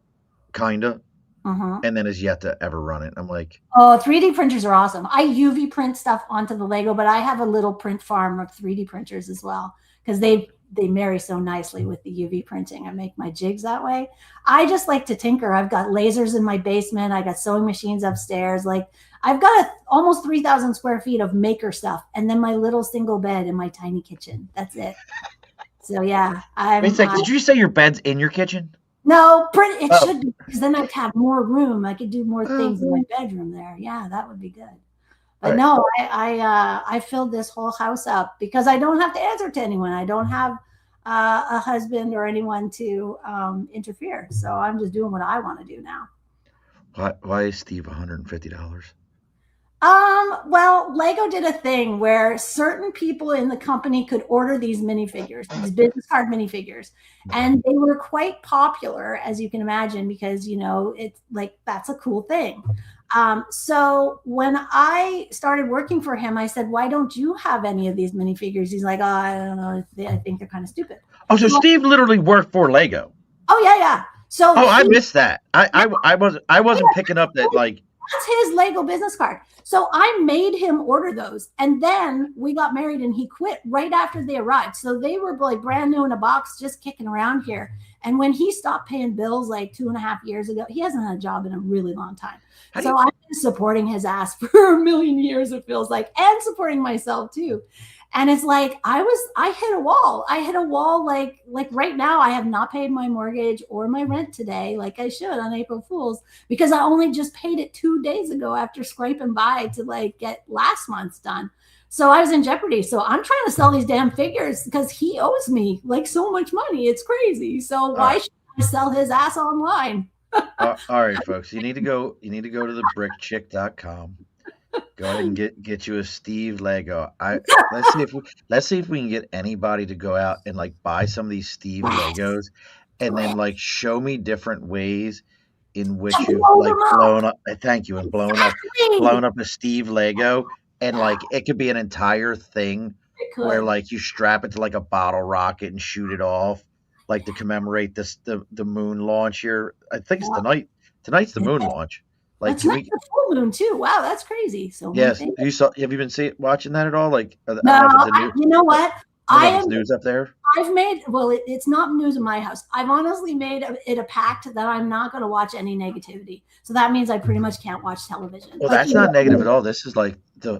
kinda, Uh-huh. and then has yet to ever run it. I'm like, Oh, 3D printers are awesome. I UV print stuff onto the Lego, but I have a little print farm of 3D printers as well because they marry so nicely with the UV printing. I make my jigs that way. I just like to tinker. I've got lasers in my basement. I got sewing machines upstairs. Like I've got almost 3,000 square feet of maker stuff, and then my little single bed in my tiny kitchen. That's it. So yeah, wait a sec. Did you say your bed's in your kitchen? no, print it Oh, should be because then I'd have more room. I could do more oh, things in my bedroom there. Yeah, that would be good. all But right. no, I filled this whole house up because I don't have to answer to anyone. I don't have a husband or anyone to interfere. So I'm just doing what I want to do now. Why is Steve $150? Well, Lego did a thing where certain people in the company could order these minifigures, these business card minifigures, Okay. and they were quite popular, as you can imagine, because it's like that's a cool thing. So when I started working for him, I said, "Why don't you have any of these minifigures?" He's like, "Oh, I don't know. I think they're kind of stupid." Oh, so So, Steve literally worked for Lego. oh yeah, yeah. So Oh, I he, missed that. yeah, I wasn't picking up that like. that's his Lego business card. So I made him order those. And then we got married and he quit right after they arrived. So they were like brand new in a box, just kicking around here. And when he stopped paying bills like 2.5 years ago, he hasn't had a job in a really long time. How do So you? I've been supporting his ass for a million years, it feels like, and supporting myself too. And it's like I hit a wall. I hit a wall like right now I have not paid my mortgage or my rent today, like I should on April Fool's, because I only just paid it 2 days ago after scraping by to like get last month's done. So I was in jeopardy. So I'm trying to sell these damn figures because he owes me like so much money. It's crazy. So All why right, should I sell his ass online? all right, folks. You need to go. You need to go to the brickchick.com. Go ahead and get you a Steve Lego. Let's see if we can get anybody to go out and like buy some of these Steve Legos, and Do then it. like show me different ways in To which you've blow like them up. blown up. Thank you, and blown Exactly. up a Steve Lego, and like it could be an entire thing It where could. like you strap it to like a bottle rocket and shoot it off, like to commemorate the moon launch here. I think it's Yeah. tonight. Tonight's the moon launch. Like, That's can not we? the full moon too. Wow, that's crazy. So many Yes. things. Have you been watching that at all? Like, I No, don't know if it's a new. you know I what? don't I know if it's am. news up there. I've made. Well, it's not news in my house. I've honestly made it a pact that I'm not going to watch any negativity. So that means I pretty much can't watch television. Well, Like that's you not negative at know, all. This is like the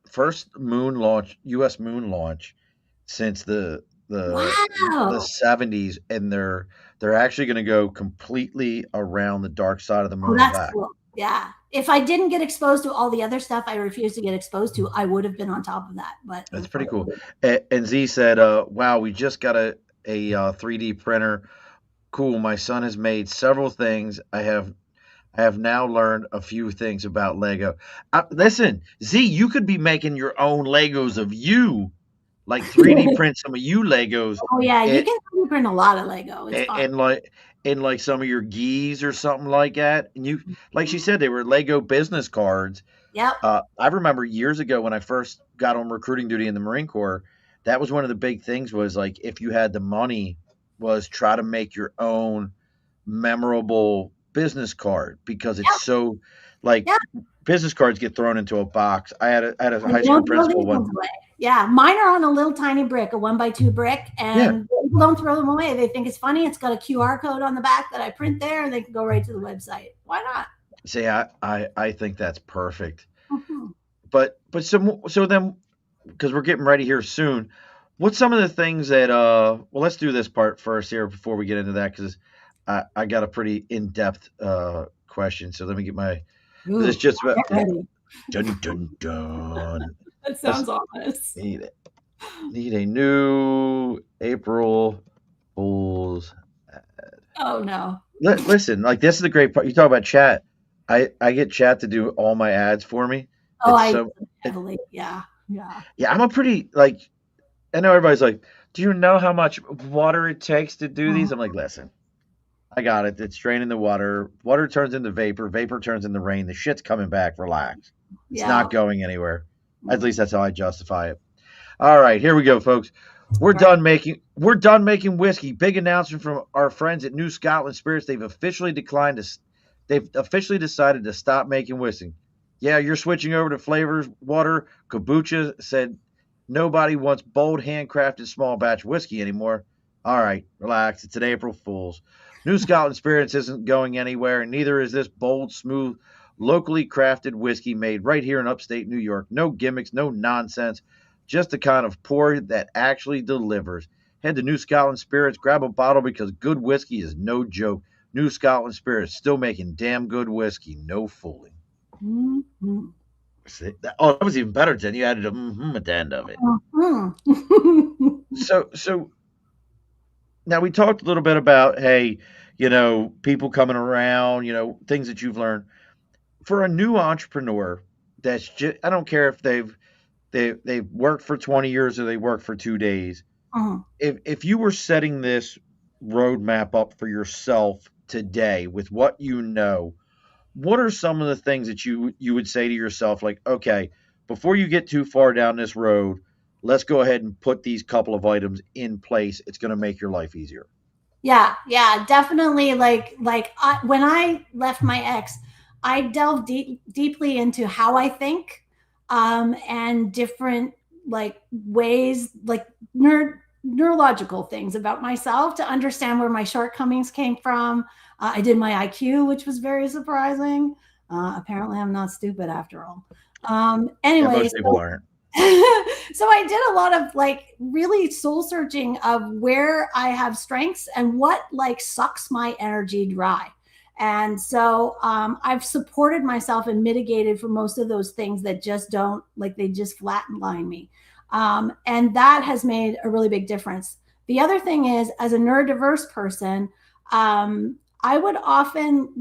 first moon launch, U.S. moon launch since the wow. 70s, and they're actually going to go completely around the dark side of the Oh, moon and that's back. cool. Yeah. If I didn't get exposed to all the other stuff I refuse to get exposed to, I would have been on top of that. But That's pretty cool. unfortunately, And Z said, "Wow, we just got a 3D printer. Cool. My son has made several things. I have now learned a few things about Lego. Listen, Z, you could be making your own Legos of you, like 3D print some of you Legos, oh yeah, you and, can print a lot of Lego. It's fun. and like some of your geese or something like that. And you, like she said, they were Lego business cards. Yep. I remember years ago when I first got on recruiting duty in the Marine Corps, that was one of the big things was like if you had the money, was try to make your own memorable business card because it's Yep. so like Yep. business cards get thrown into a box. I had a And high you school don't throw principal these one. ones away. Yeah, mine are on a little tiny brick, a 1x2 brick, Yeah, and people don't throw them away. They think it's funny. It's got a QR code on the back that I print there, and they can go right to the website. Why not? see, I think that's perfect. Mhm. But so then because we're getting ready here soon, what's some of the things that well let's do this part first here before we get into that because I got a pretty in-depth question. So let me get my this is Ooh, just about get ready. dun dun dun. That Let's sounds ominous. need need a new April Fools. Oh no. Listen, like this is the great part. You talk about chat. I get chat to do all my ads for me. Oh, It's I use so them heavily. Yeah, yeah. yeah. I'm a pretty like I know everybody's like, do you know how much water it takes to do Mhm. these? I'm like, listen, I got it. It's draining the water. Water turns into vapor. Vapor turns into rain. The shit's coming back. Relax. It's not Yeah. going anywhere. At Mm. least that's how I justify it. All right, here we go, folks. Right. We're done making whiskey. Big announcement from our friends at New Scotland Spirits. They've officially decided to stop making whiskey. Yeah, you're switching over to flavors water. Kombucha said nobody wants bold handcrafted small batch whiskey anymore. All right, relax. It's an April Fool's. New Scotland Spirits isn't going anywhere, and neither is this bold, smooth, locally crafted whiskey made right here in upstate New York. No gimmicks, no nonsense, just the kind of pour that actually delivers. Head to New Scotland Spirits, grab a bottle because good whiskey is no joke. New Scotland Spirits still making damn good whiskey, no fooling. Mhm. Oh, that was even better, Jen. You added a at the end of it. Mhm. So now we talked a little bit about hey, people coming around, things that you've learned. For a new entrepreneur, that's just I don't care if they've worked for 20 years or they work for 2 days. Mhm. If you were setting this roadmap up for yourself today with what you know, what are some of the things that you would say to yourself, like, okay, before you get too far down this road, let's go ahead and put these couple of items in place. It's going to make your life easier. Yeah, yeah, definitely. When I left my ex, I delved deeply into how I think, and different ways, neurological things about myself to understand where my shortcomings came from. I did my IQ, which was very surprising. Apparently, I'm not stupid after all. Yeah, Anyway, most people aren't. so I did a lot of really soul searching of where I have strengths and what sucks my energy dry. And so I've supported myself and mitigated for most of those things that just don't they just flatline me. And that has made a really big difference. The other thing is, as a neurodiverse person, I would often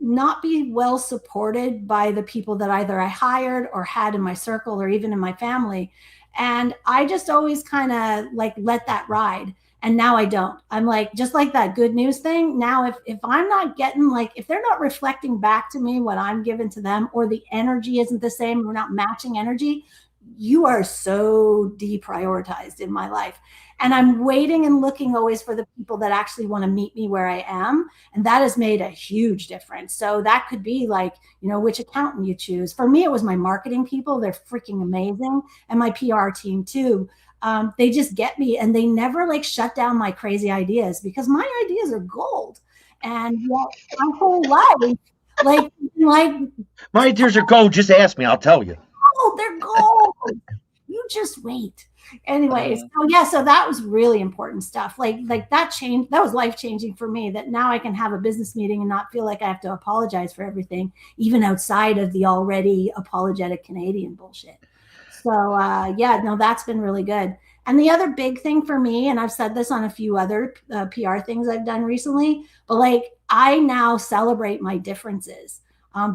not be well supported by the people that either I hired or had in my circle or even in my family. And I just always kind of let that ride. And now I don't. I'm just like that good news thing. Now, if I'm not getting if they're not reflecting back to me what I'm giving to them, or the energy isn't the same, we're not matching energy, you are so deprioritized in my life. And I'm waiting and looking always for the people that actually want to meet me where I am. And that has made a huge difference. So that could be which accountant you choose. For me, it was my marketing people. They're freaking amazing. And my PR team too. They just get me, and they never shut down my crazy ideas, because my ideas are gold. And my whole life, like, My ideas are gold. Just ask me, I'll tell you. oh, they're gold. You just wait. Anyways, so that was really important stuff. That changed. That was life changing for me. That now I can have a business meeting and not feel like I have to apologize for everything, even outside of the already apologetic Canadian bullshit. So no, that's been really good. And the other big thing for me, and I've said this on a few other PR things I've done recently, but I now celebrate my differences.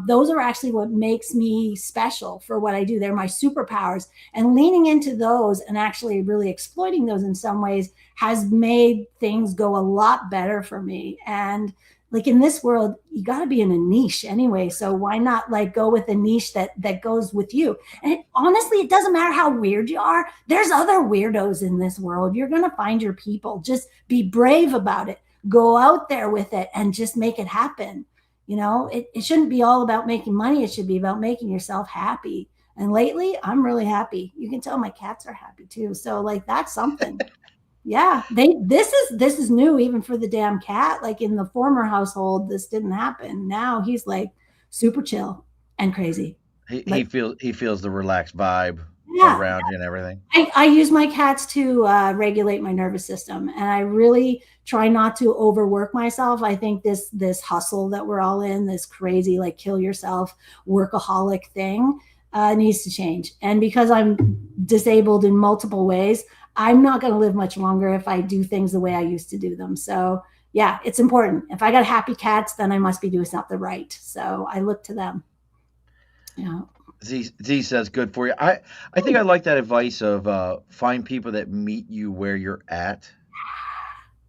Those are actually what makes me special for what I do. They're my superpowers. And leaning into those and actually really exploiting those in some ways has made things go a lot better for me. And in this world, you got to be in a niche anyway. So why not go with a niche that goes with you? And honestly, it doesn't matter how weird you are. There's other weirdos in this world. You're going to find your people. Just be brave about it. Go out there with it and just make it happen. It shouldn't be all about making money. It should be about making yourself happy. And lately, I'm really happy. You can tell my cats are happy too. So that's something. Yeah, this is new even for the damn cat. In the former household, this didn't happen. Now he's super chill and crazy. He feels the relaxed vibe Yeah, around you and everything. I use my cats to regulate my nervous system, and I really try not to overwork myself. I think this hustle that we're all in, this crazy kill yourself workaholic thing, needs to change. And because I'm disabled in multiple ways, I'm not going to live much longer if I do things the way I used to do them. So yeah, it's important. If I got happy cats, then I must be doing something right. So I look to them. Yeah. Z says good for you. I think I like that advice of find people that meet you where you're at.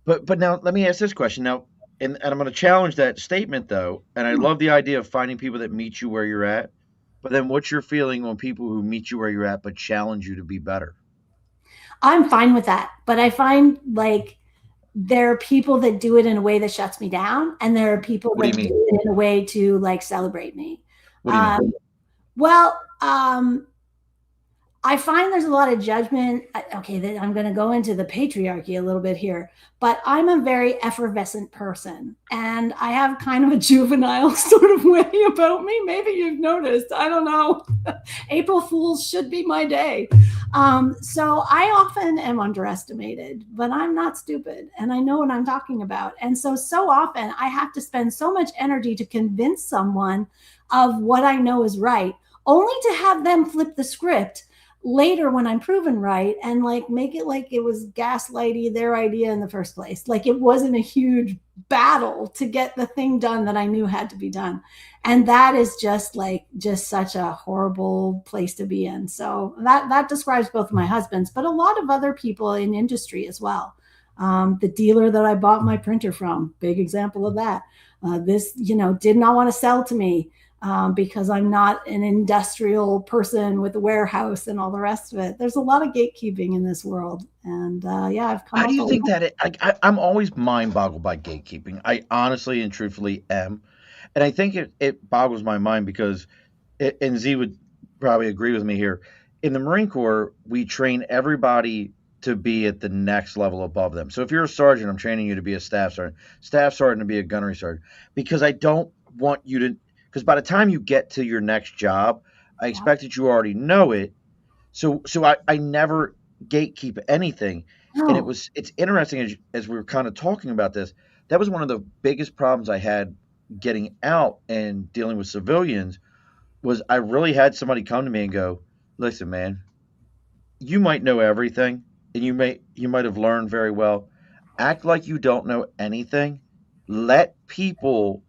But now let me ask this question now, and I'm going to challenge that statement though. And I love the idea of finding people that meet you where you're at. But then what's your feeling on people who meet you where you're at but challenge you to be better? I'm fine with that. But I find there are people that do it in a way that shuts me down, and there are people What do that you do mean? it in a way to celebrate me. What do you mean? Well, I find there's a lot of judgment. Okay, I'm going to go into the patriarchy a little bit here, but I'm a very effervescent person, and I have kind of a juvenile sort of way about me. Maybe you've noticed. I don't know. April Fools should be my day. So I often am underestimated, but I'm not stupid, and I know what I'm talking about. And so often I have to spend so much energy to convince someone of what I know is right, only to have them flip the script later when I'm proven right and make it it was gaslighty their idea in the first place. It wasn't a huge battle to get the thing done that I knew had to be done. And that is just such a horrible place to be in. So that describes both my husbands, but a lot of other people in industry as well. The dealer that I bought my printer from, big example of that. This, did not want to sell to me because I'm not an industrial person with a warehouse and all the rest of it. There's a lot of gatekeeping in this world. And yeah, I've come How do up a you think lot. that I'm always mind boggled by gatekeeping. I honestly and truthfully am. And I think it boggles my mind because, and Z would probably agree with me here. In the Marine Corps, we train everybody to be at the next level above them. So if you're a sergeant, I'm training you to be a staff sergeant to be a gunnery sergeant, because I don't want you to, because by the time you get to your next job, I Yeah. expect that you already know it. So I never gatekeep anything. And No. it's interesting as we were kind of talking about this. That was one of the biggest problems I had getting out and dealing with civilians was I really had somebody come to me and go, "Listen, man, you might know everything and you might have learned very well. Act like you don't know anything. Let people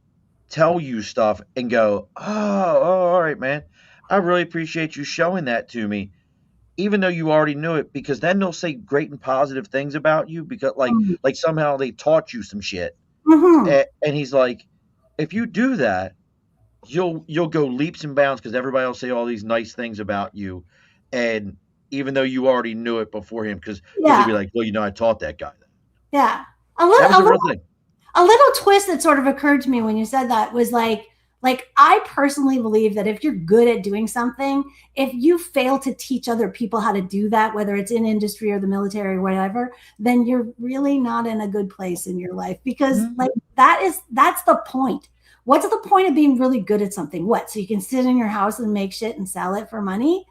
tell you stuff and go, oh, all right, man. I really appreciate you showing that to me, even though you already knew it, because then they'll say great and positive things about you because like somehow they taught you some shit." Mm-hmm. And he's like, if you do that, you'll go leaps and bounds because everybody will say all these nice things about you, and even though you already knew it before him, because he'll Yeah. be like, well, I taught that guy that. Yeah. A That little, was a a real little thing. a little twist that sort of occurred to me when you said that was like I personally believe that if you're good at doing something, if you fail to teach other people how to do that, whether it's in industry or the military or whatever, then you're really not in a good place in your life, because Mhm. like that's the point. What's the point of being really good at something? What? So you can sit in your house and make shit and sell it for money?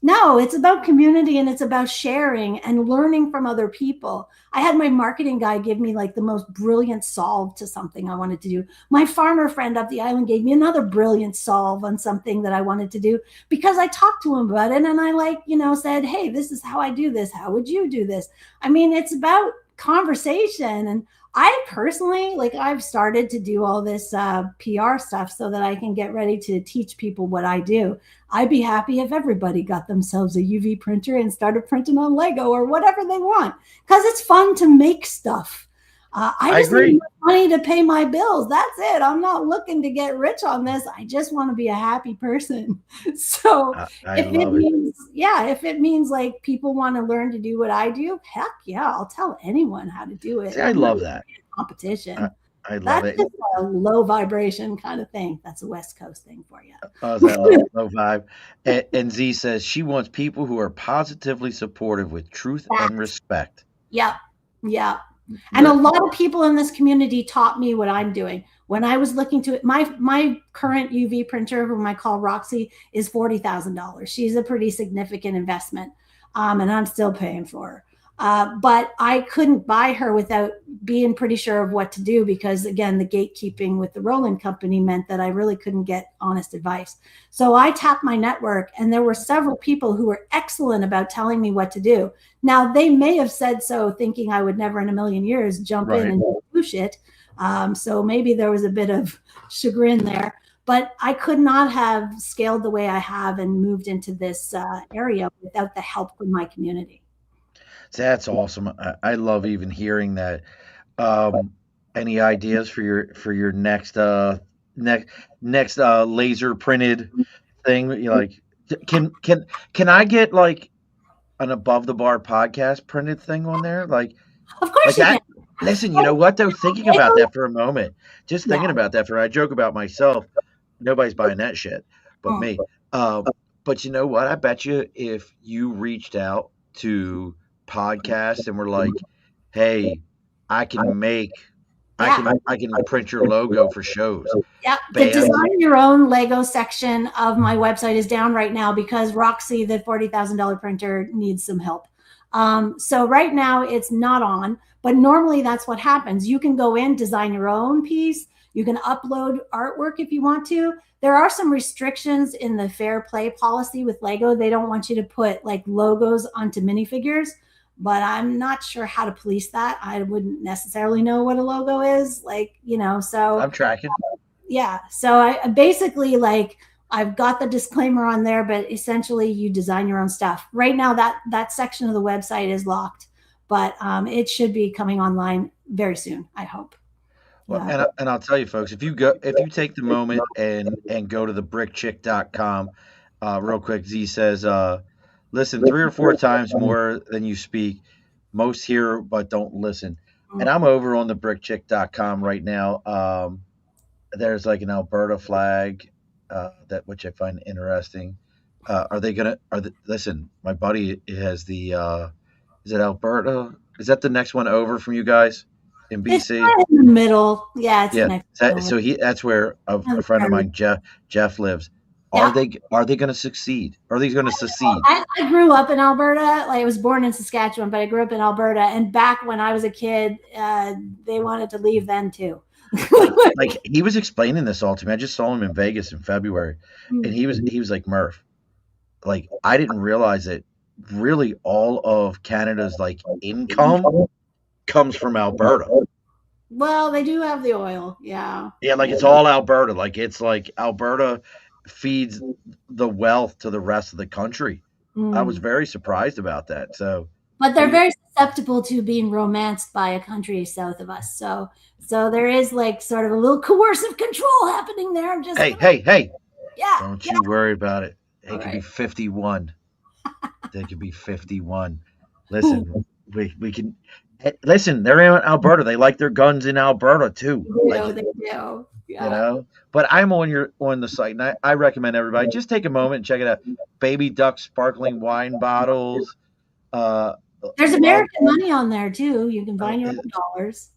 No, it's about community and it's about sharing and learning from other people. I had my marketing guy give me like the most brilliant solve to something I wanted to do. My farmer friend up the island gave me another brilliant solve on something that I wanted to do because I talked to him about it and I said, "Hey, this is how I do this. How would you do this?" I mean, it's about conversation. And I personally, like, I've started to do all this PR stuff so that I can get ready to teach people what I do. I'd be happy if everybody got themselves a UV printer and started printing on Lego or whatever they want, because it's fun to make stuff. I I just need agree. money to pay my bills. That's it. I'm not looking to get rich on this. I just want to be a happy person. So I love it. if it means like people want to learn to do what I do, heck yeah, I'll tell anyone how to do it. See, I I'm not love in that. I, competition. I love That's it. just a low vibration kind of thing. That's a West Coast thing for you. Oh, that low vibe. And Z says she wants people who are positively supportive with truth That, and respect. yeah, yeah. And a Good. lot of people in this community taught me what I'm doing. When I was looking to it, my current UV printer, whom I call Roxy, is $40,000. She's a pretty significant investment, and I'm still paying for her. But I couldn't buy her without being pretty sure of what to do because, again, the gatekeeping with the Roland company meant that I really couldn't get honest advice. So I tapped my network, and there were several people who were excellent about telling me what to do. Now, they may have said so thinking I would never in a million years jump in Right. and do shit. So maybe there was a bit of chagrin there. But I could not have scaled the way I have and moved into this area without the help from my community. That's awesome. I love even hearing that. Um, any ideas for your next next laser printed thing? You like can I get like an above the bar podcast printed thing on there? Of course Like you can. that. Listen, you know what though? Thinking about that for a moment, just Yeah. thinking about that I joke about myself. Nobody's buying that shit but Mm. me. But you know what? I bet you if you reached out to podcasts and were like, "Hey, I can make, Yeah. I can print your logo for shows." Yeah, the Bands, design your own Lego section of my website is down right now because Roxy, the $40,000 printer, needs some help. So right now it's not on, but normally that's what happens. You can go in, design your own piece. You can upload artwork if you want to. There are some restrictions in the fair play policy with Lego. They don't want you to put like logos onto minifigures, but I'm not sure how to police that. I wouldn't necessarily know what a logo is, so I'm tracking. yeah. So I basically, like, I've got the disclaimer on there, but essentially you design your own stuff. Right now that section of the website is locked. but it should be coming online very soon, I hope. Well, Yeah. and I'll tell you, folks, if you take the moment and go to the brickchick.com, real quick, Z says, listen 3 or 4 times more than you speak. Most hear but don't listen. And I'm over on the brickchick.com right now. There's like an Alberta flag, that which I find interesting. Are they gonna? Listen, my buddy has the. Is it Alberta? Is that the next one over from you guys in It's BC? kind of in the middle. Yeah, it's the Yeah. next one. So that's where a friend of mine, Jeff lives. Are Yeah. they going to succeed? Are they going to succeed? I grew up in Alberta. Like, I was born in Saskatchewan, but I grew up in Alberta. And back when I was a kid, they wanted to leave then too. like he was explaining this all to me. I just saw him in Vegas in February, and he was like, Murph, like I didn't realize that really all of Canada's like income comes from Alberta. Well, they do have the oil. Yeah. Yeah, like it's all Alberta. Like it's like Alberta feeds the wealth to the rest of the country. I was very surprised about that. So, but they're very susceptible to being romanced by a country south of us. So there is like sort of a little coercive control happening there. I'm just hey. Yeah. Don't you worry about it. They could be right. 51. They could be 51. Listen, we can listen, they're in Alberta. They like their guns in Alberta too. They do. Yeah. You know, but I'm on the site, and I recommend everybody just take a moment and check it out. Baby Duck sparkling wine bottles. There's American money on there too. You can find your own dollars.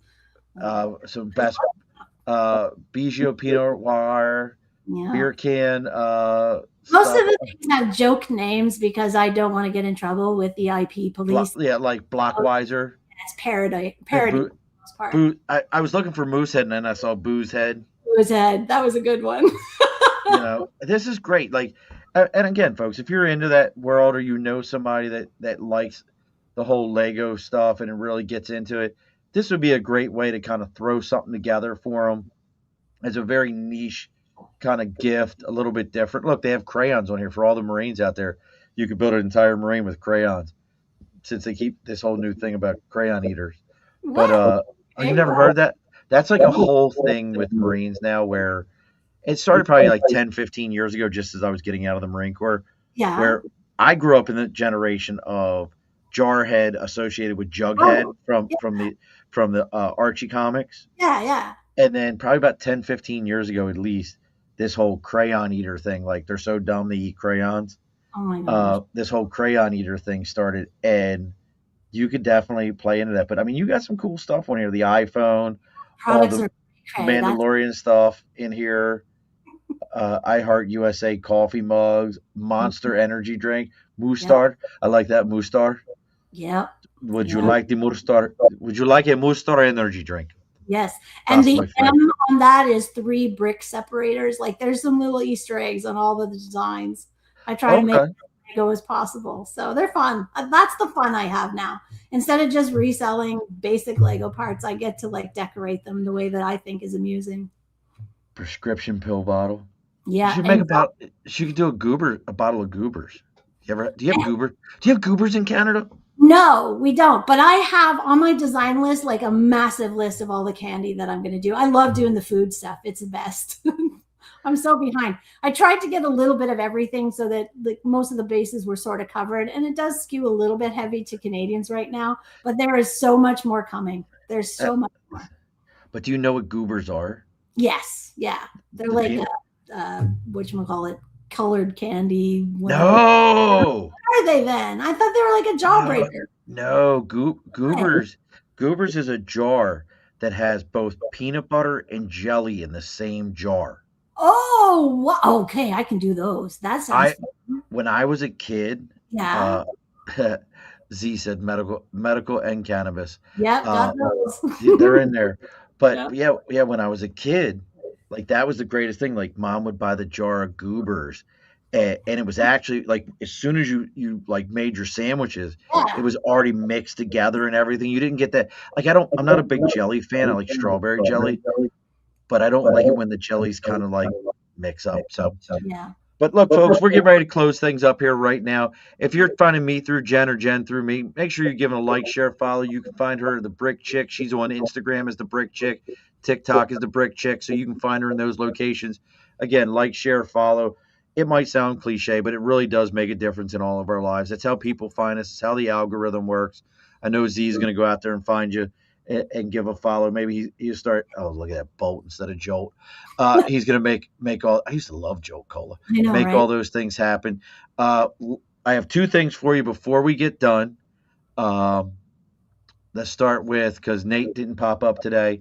Some best Bijou Pinot Noir, beer can. Most of the things have joke names because I don't want to get in trouble with the IP police. Like Blockweiser. It's parody. I was looking for Moosehead, and then I saw Boozehead. Boozehead. That was a good one. This is great. Like, and again, folks, if you're into that world or you know somebody that likes the whole Lego stuff and it really gets into it, this would be a great way to kind of throw something together for them. It's a very niche kind of gift, a little bit different. Look, they have crayons on here for all the Marines out there. You could build an entire Marine with crayons, since they keep this whole new thing about crayon eaters. But you've never heard that? That's like a whole thing with Marines now, where it started probably like 10, 15 years ago, just as I was getting out of the Marine Corps. Yeah. Where I grew up in the generation of Jarhead associated with Jughead from the Archie comics. Yeah. And then probably about 10, 15 years ago at least, this whole crayon eater thing, like they're so dumb they eat crayons. Oh my gosh. This whole crayon eater thing started, and you could definitely play into that. But I mean, you got some cool stuff on here: the iPhone, products all the Mandalorian stuff in here. I Heart USA coffee mugs, Monster Energy drink, Moostar. Yep. I like that Moostar. Yeah. Would you like the Moostar? Would you like a Moostar energy drink? Yes. And the M on that is 3 brick separators. Like, there's some little Easter eggs on all of the designs. I try to make it as Lego as possible. So they're fun. That's the fun I have now. Instead of just reselling basic Lego parts, I get to like decorate them the way that I think is amusing. Prescription pill bottle. Yeah. She could do a bottle of goobers. Do you have goobers in Canada? No, we don't. But I have on my design list like a massive list of all the candy that I'm going to do. I love doing the food stuff. It's the best. I'm so behind. I tried to get a little bit of everything so that like most of the bases were sort of covered. And it does skew a little bit heavy to Canadians right now. But there is so much more coming. There's so much more. But do you know what goobers are? Yes. Yeah. They're like, whatchamacallit, colored candy. Whatever. No. What are they then? I thought they were like a jawbreaker. No. Goobers is a jar that has both peanut butter and jelly in the same jar. Oh, okay. I can do those. That sounds fun. When I was a kid, Z said medical and cannabis. Yeah, got those. They're in there. But yeah, when I was a kid, like that was the greatest thing. Like mom would buy the jar of goobers, and it was actually like as soon as you like made your sandwiches, it was already mixed together and everything. You didn't get that. Like I'm not a big jelly fan. I like strawberry jelly, but I don't like it when the jellies kind of like mix up. So yeah. But look, folks, we're getting ready to close things up here right now. If you're finding me through Jen or Jen through me, make sure you're giving a like, share, follow. You can find her, the Brick Chick. She's on Instagram as the Brick Chick. TikTok is the Brick Chick. So you can find her in those locations. Again, like, share, follow. It might sound cliche, but it really does make a difference in all of our lives. That's how people find us. It's how the algorithm works. I know Z is going to go out there and find you and give a follow. Maybe he'll start. Oh, look at that, Bolt instead of Jolt. He's going to make all. I used to love Jolt Cola. I know, Make right? all those things happen. I have two things for you before we get done. Let's start with, because Nate didn't pop up today.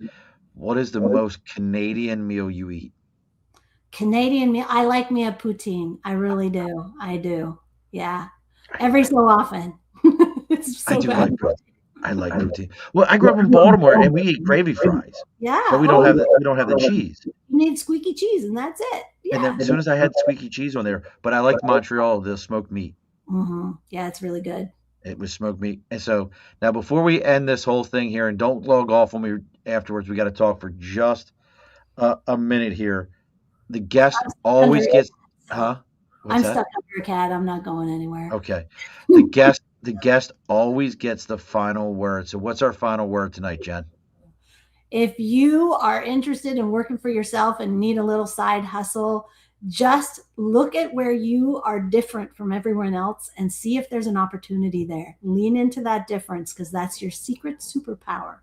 What is the most Canadian meal you eat? Canadian meal. I like me a poutine. I really do. I do. Yeah. Every so often. It's I so do bad. like poutine. I like poutine. Well, I grew up in Baltimore, and we eat gravy fries, Yeah. but we don't have the cheese. You need squeaky cheese, and that's it. And Yeah. then as soon as I had squeaky cheese on there, but I liked Montreal, the smoked meat. Yeah, it's really good. It was smoked meat. And so now, before we end this whole thing here, and don't log off on me afterwards, we got to talk for just a minute here. The guest always gets, huh? What's I'm that? stuck under a cat. I'm not going anywhere. Okay. The guest always gets the final word. So what's our final word tonight, Jen? If you are interested in working for yourself and need a little side hustle, just look at where you are different from everyone else and see if there's an opportunity there. Lean into that difference, because that's your secret superpower.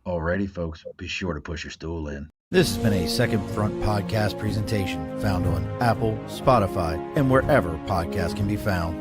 Alrighty, folks, be sure to push your stool in. This has been a Second Front podcast presentation found on Apple, Spotify, and wherever podcasts can be found.